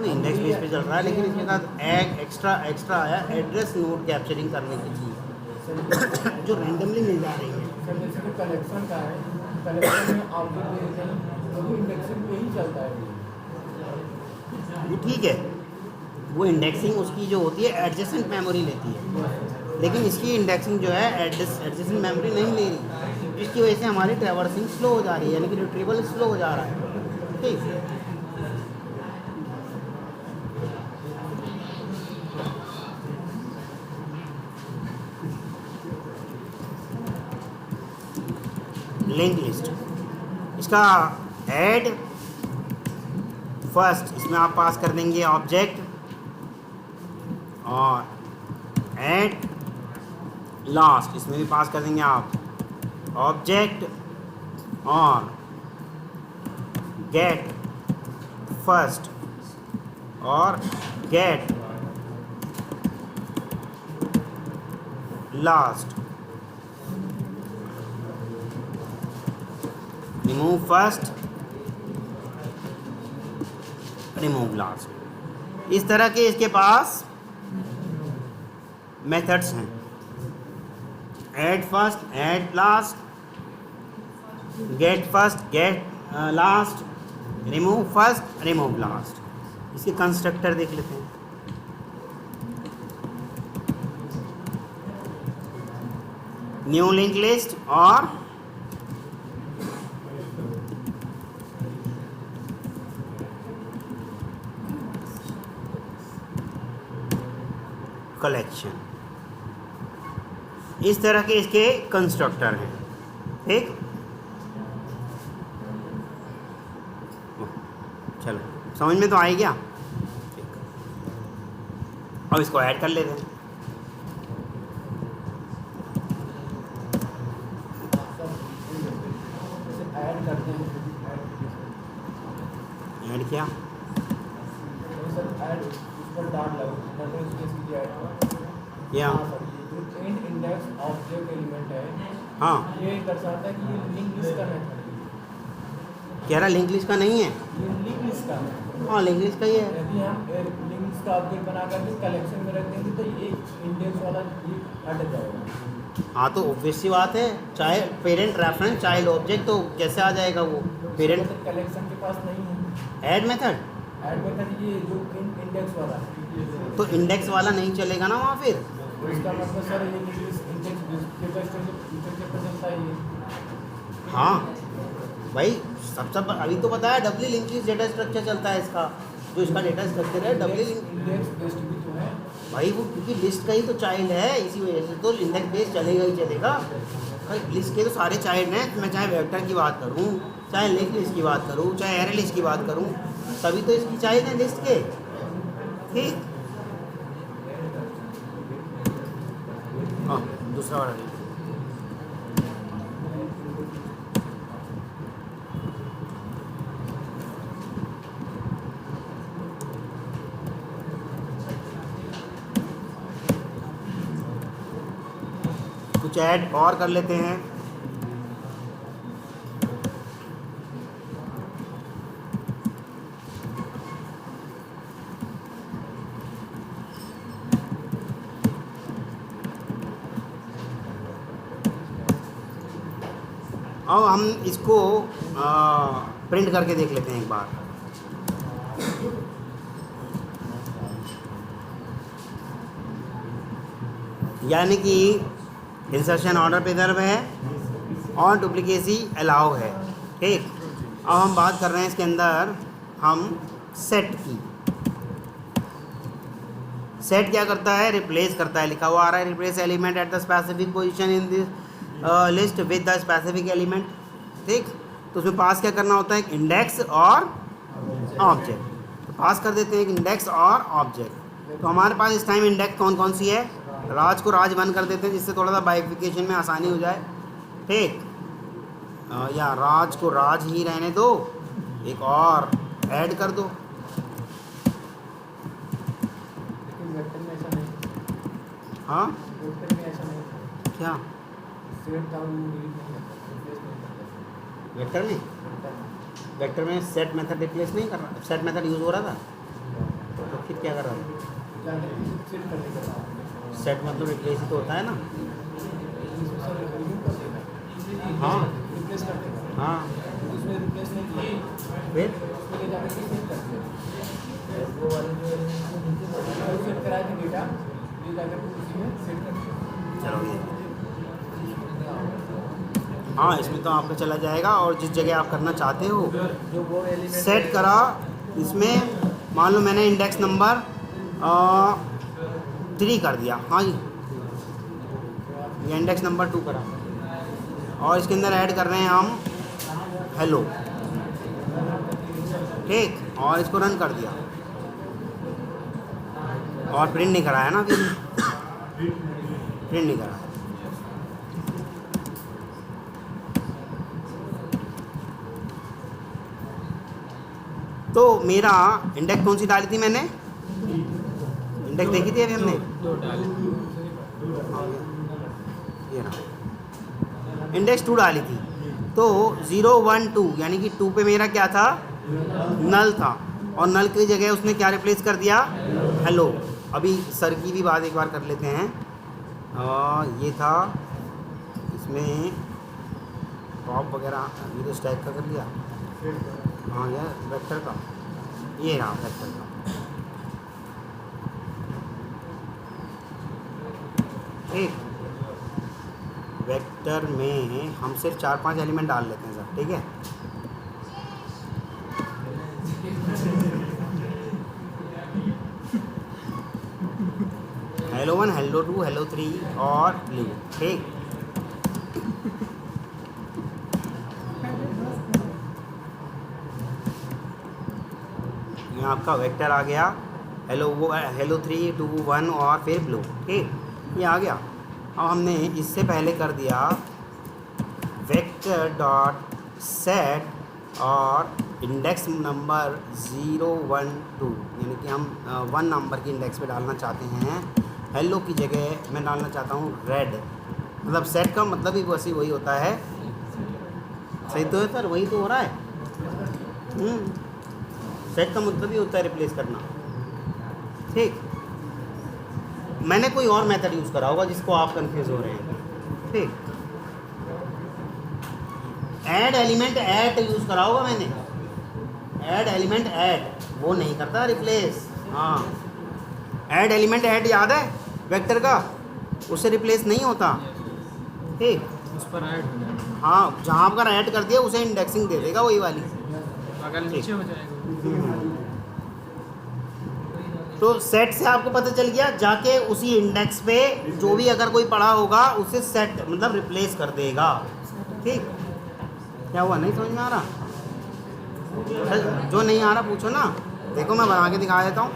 इंडेक्स बेस पे चल रहा है, लेकिन इसके साथ एक एक्स्ट्रा आया एड्रेस नोट कैप्चरिंग करने की चीज़ जो रैंडमली मिल जा रही है। कलेक्शन का है, कलेक्शन में आउटपुट इंडेक्सिंग पे ही चलता है। वो ठीक है, वो इंडेक्सिंग उसकी जो होती है एडजेसेंट मेमोरी लेती है, लेकिन इसकी इंडेक्सिंग जो है एडजेसेंट मेमोरी नहीं ले रही, जिसकी वजह से हमारी ट्रैवर्सिंग स्लो हो जा रही है, यानी कि रिट्रीवल स्लो हो जा रहा है। ठीक, लिंक लिस्ट, इसका ऐड फर्स्ट, इसमें आप पास कर देंगे ऑब्जेक्ट, और ऐड लास्ट, इसमें भी पास कर देंगे आप ऑब्जेक्ट, और गेट फर्स्ट और get last, remove first, remove last. इस तरह के इसके पास मेथड्स हैं, add first, add last, get first, get last, remove first, remove last. इसके कंस्ट्रक्टर देख लेते हैं। न्यू लिंक लिस्ट और कलेक्शन, इस तरह के इसके कंस्ट्रक्टर हैं। ठीक, चलो समझ में तो आई क्या? ठीक, अब इसको ऐड कर लेते हैं। ऐड करते हैं, ऐड किया, सर ऐड उस पर डाल लगो, नंबर उसके सीधे ऐड या जो एंड इंडेक्स ऑब्जेक्ट एलिमेंट है, हाँ, ये दर्शाता है कि ये लिंक लिस्ट का मेथड कह रहा लिंक लिस्ट का नहीं है। है, ये लिंक लिस्ट का है। हाँ, लिंक लिस्ट का ही है। यदि हम लिंक लिस्ट का ऑब्जेक्ट बना करके कलेक्शन में रख देंगे तो ये इंडेक्स वाला ये हट जाएगा। हाँ, तो ऑब्वियस सी बात है, चाहे पेरेंट रेफरेंस चाइल्ड ऑब्जेक्ट, तो कैसे आ जाएगा वो पेरेंट? कलेक्शन के पास नहीं है ऐड मेथड, ऐड मेथड, ये जो इंडेक्स वाला है। तो इंडेक्स वाला नहीं चलेगा ना वहाँ फिर। तो इसका मतलब सर ये इंडेक्स डेटा स्ट्रक्चर पर चलता है ये। हाँ भाई, सबसे अभी तो पता है W link list data structure चलता है इसका, जो इसका डेटा स्ट्रक्चर है डब्ल्यू लिंक। इंडेक्स बेस्ड भी तो है भाई वो क्योंकि लिस्ट का ही तो चाइल्ड है, इसी वजह से तो इंडेक्स बेस चलेगा ही चलेगा। भाई लिस्ट के तो सारे चाइल्ड हैं, मैं चाहे वेक्टर की बात करूँ, चाहे लिंक लिस्ट की बात करूँ, चाहे एरे लिस्ट की बात करूँ, सभी तो इसकी चाइल्ड हैं लिस्ट के। ठीक, हाँ, दूसरा वाला लिख। कुछ ऐड और कर लेते हैं। अब हम इसको प्रिंट करके देख लेते हैं एक बार। यानी कि इंसर्शन ऑर्डर पे दर्ब है और डुप्लीकेसी अलाउ है। ठीक, अब हम बात कर रहे हैं इसके अंदर हम सेट की। सेट क्या करता है? रिप्लेस करता है, लिखा हुआ आ रहा है replace element at the specific position in this list with the specific element. ठीक, तो उसमें पास क्या करना होता है? एक इंडेक्स और ऑब्जेक्ट। तो पास कर देते हैं एक इंडेक्स और ऑब्जेक्ट। तो हमारे पास इस टाइम इंडेक्स कौन कौन सी है? राज को राज 1 कर देते हैं जिससे थोड़ा सा बाइफिकेशन में आसानी हो जाए। ठीक, या राज को राज ही रहने दो, एक और ऐड कर दो। लेकिन वेक्टर में ऐसा नहीं, हाँ, वेक्टर में ऐसा नहीं, क्या सेट डाउन डिलीट नहीं करता, रिप्लेस नहीं करता वेक्टर में? वेक्टर में। वेक्टर में सेट मेथड रिप्लेस नहीं कर रहा, सेट मेथड यूज़ हो रहा था, तो फिर क्या कर रहा था? जाने सेट करने के बाद सेट मतलब रिप्लेस ही तो होता है ना। इसमें सर रिमूव कर देना, हाँ रिप्लेस कर देना। हाँ, उसमें रिप्लेस नहीं किया, फिर उसमें ले जाकर के सेट कर दिया। डेटा ये जाकर उसी में सेट कर दिया। चलो ये हाँ, इसमें तो आपका चला जाएगा और जिस जगह आप करना चाहते हो जो वो एलिमेंट सेट करा। इसमें मान लो मैंने इंडेक्स नंबर 3 कर दिया, हाँ जी, ये इंडेक्स नंबर 2 करा और इसके अंदर ऐड कर रहे हैं हम हेलो, ठीक, और इसको रन कर दिया और प्रिंट नहीं कराया ना, फिर प्रिंट नहीं कराया। तो मेरा इंडेक्स कौन सी डाली थी मैंने? इंडेक्स देखी थी अभी हमने, दो डाले ये रहा, इंडेक्स 2 डाली थी। तो 0 1 2 यानी कि 2 पे मेरा क्या था? नल था, और नल की जगह उसने क्या रिप्लेस कर दिया? हेलो। अभी सर की भी बात एक बार कर लेते हैं। ये था इसमें टॉप वगैरह, ये तो स्टैक का कर लिया, हाँ यार वेक्टर का, ये रहा वेक्टर का, ठीक। वेक्टर में हम सिर्फ 4-5 एलिमेंट डाल लेते हैं सर, ठीक है। हेलो 1, हेलो 2, हेलो 3 और ब्लू, ठीक। आपका वेक्टर आ गया, हेलो 3 2 1 और फिर ब्लू, ठीक, ये आ गया। अब हमने इससे पहले कर दिया वेक्टर डॉट सेट और इंडेक्स नंबर 0 1 2, यानी कि हम 1 नंबर की इंडेक्स पे डालना चाहते हैं। हेलो की जगह मैं डालना चाहता हूँ रेड, मतलब सेट का मतलब ही वही होता है, सही तो है सर, वही तो हो रहा है। सेट का मतलब ही होता है रिप्लेस करना, ठीक। मैंने कोई और मेथड यूज़ करा होगा जिसको आप कंफ्यूज हो रहे हैं, ठीक। ऐड एलिमेंट ऐड यूज़ करा होगा मैंने, ऐड एलिमेंट ऐड, वो नहीं करता रिप्लेस। हाँ, ऐड एलिमेंट ऐड याद है वेक्टर का, उससे रिप्लेस नहीं होता, ठीक। उस पर ऐड हो जाएगा, हाँ, जहाँ पर ऐड कर दिया उसे इंडेक्सिंग दे देगा वही वाली, अगर नीचे हो जाएगा। तो सेट से आपको पता चल गया, जाके उसी इंडेक्स पे जो भी अगर कोई पढ़ा होगा उसे सेट मतलब रिप्लेस कर देगा, ठीक। क्या हुआ, नहीं समझ में आ रहा? जो नहीं आ रहा पूछो ना, देखो मैं बना के दिखा देता हूँ।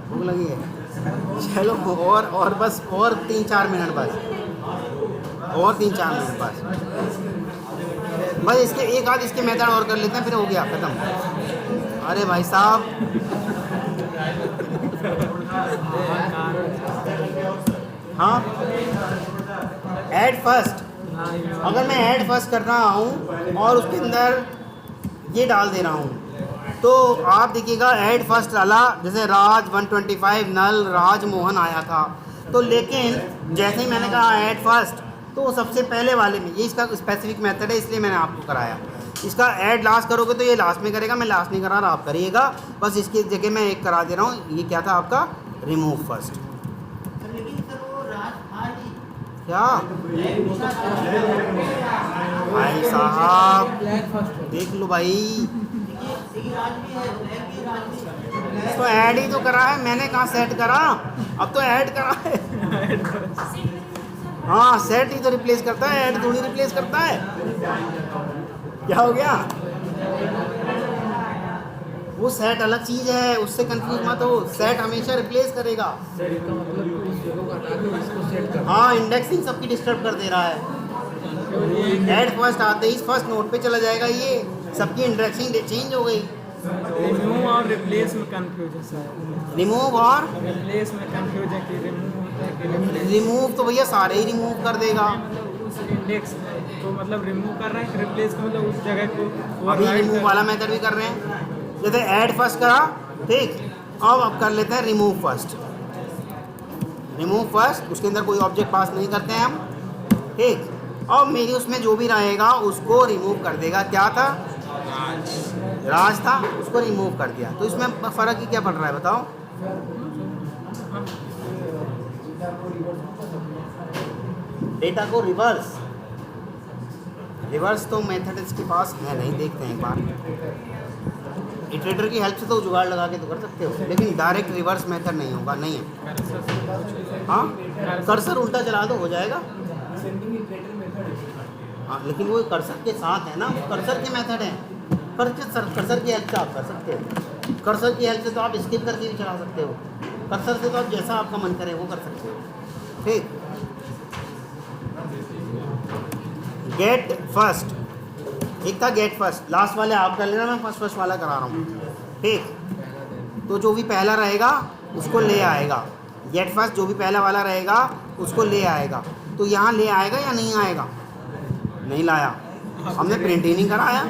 भूख लगी है, चलो और बस और 3-4 मिनट बस, और 3-4 मिनट बस इसके एक आध इसके मेथड और कर लेते हैं, फिर हो गया ख़त्म। अरे भाई साहब, हाँ, ऐड फर्स्ट, अगर मैं ऐड फर्स्ट कर रहा हूँ और उसके अंदर ये डाल दे रहा हूँ, तो आप देखिएगा ऐड फर्स्ट डाला, जैसे राज 125 नल राज मोहन आया था, तो लेकिन जैसे ही मैंने कहा ऐड फर्स्ट, तो सबसे पहले वाले में, ये इसका स्पेसिफिक मेथड है इसलिए मैंने आपको कराया। इसका ऐड लास्ट करोगे तो ये लास्ट में करेगा, मैं लास्ट नहीं करा रहा, आप करिएगा। बस इसकी जगह मैं एक करा दे रहा हूँ, ये क्या था आपका? Remove first. क्या भाई साहब, देख लो भाई, इसको ऐड ही तो करा है मैंने, कहाँ सेट करा, अब तो ऐड करा है। हाँ, सेट ही तो रिप्लेस करता है, ऐड थोड़ी रिप्लेस करता है। क्या हो गया? वो सेट अलग चीज़ है, उससे कंफ्यूज मत हो, सेट हमेशा रिप्लेस करेगा। सेट का मतलब कुछ जगह को हटा के इसको सेट कर, हाँ, इंडेक्सिंग सबकी डिस्टर्ब कर दे रहा है। ऐड फर्स्ट आते ही फर्स्ट नोट पे चला जाएगा, ये सबकी इंडेक्सिंग चेंज हो गई। रिमूव और रिप्लेस में कंफ्यूजन सर, रिमूव और रिप्लेस में कंफ्यूजन कि रिमूव होता है कि रिप्लेस, रिमूव तो भैया सारे ही रिमूव कर देगा। मतलब उस इंडेक्स तो मतलब रिमूव कर रहे हैं कि रिप्लेस का मतलब उस जगह को अभी override रिमूव कर- वाला मेथड भी कर रहे हैं, जैसे ऐड फर्स्ट करा, ठीक। अब कर लेते हैं रिमूव फर्स्ट। रिमूव फर्स्ट, उसके अंदर कोई ऑब्जेक्ट पास नहीं करते हैं हम, ठीक। अब मेरी उसमें जो भी रहेगा उसको रिमूव कर देगा। क्या था? राज था उसको रिमूव कर दिया, तो इसमें फ़र्क ही क्या पड़ रहा है बताओ? डेटा को रिवर्स तो मेथड इसके पास है नहीं, देखते हैं एक बार। इटरेटर की हेल्प से तो जुगाड़ लगा के तो कर सकते हो, लेकिन डायरेक्ट रिवर्स मेथड नहीं होगा, नहीं है। हाँ, कर्सर उल्टा चला दो हो जाएगा। हाँ, लेकिन वो कर्सर के साथ है ना, कर्सर के मेथड है। कर्सर की हेल्प से आप कर सकते हो, कर्सर की हेल्प से तो आप स्किप करके भी चला सकते हो, कर्सर से तो आप जैसा आपका मन करे वो कर सकते हो। ठीक, गेट फर्स्ट, ठीक था, गेट फर्स्ट। लास्ट वाले आप कर लेना, मैं फर्स्ट वाला करा रहा हूँ। ठीक, तो जो भी पहला रहेगा उसको ले आएगा, गेट फर्स्ट जो भी पहला वाला रहेगा उसको ले आएगा। तो यहाँ ले आएगा या नहीं आएगा? नहीं लाया, हमने प्रिंट ही नहीं कराया।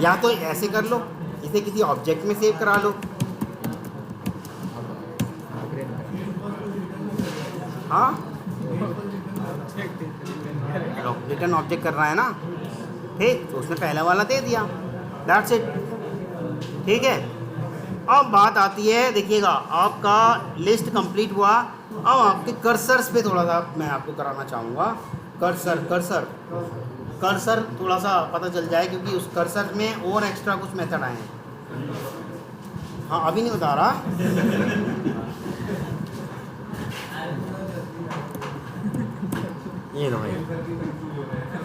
या तो ऐसे कर लो, इसे किसी ऑब्जेक्ट में सेव करा लो। हाँ, रिटर्न ऑब्जेक्ट कर रहा है ना, ठीक, तो उसने पहला वाला दे दिया, दैट्स इट। ठीक है, अब बात आती है, देखिएगा आपका लिस्ट कंप्लीट हुआ। अब आपके कर्सर्स पे थोड़ा सा मैं आपको कराना चाहूँगा। कर्सर थोड़ा सा पता चल जाए, क्योंकि उस कर्सर में और एक्स्ट्रा कुछ मेथड आए हैं। हाँ, अभी नहीं बता रहा। ये लो भाई,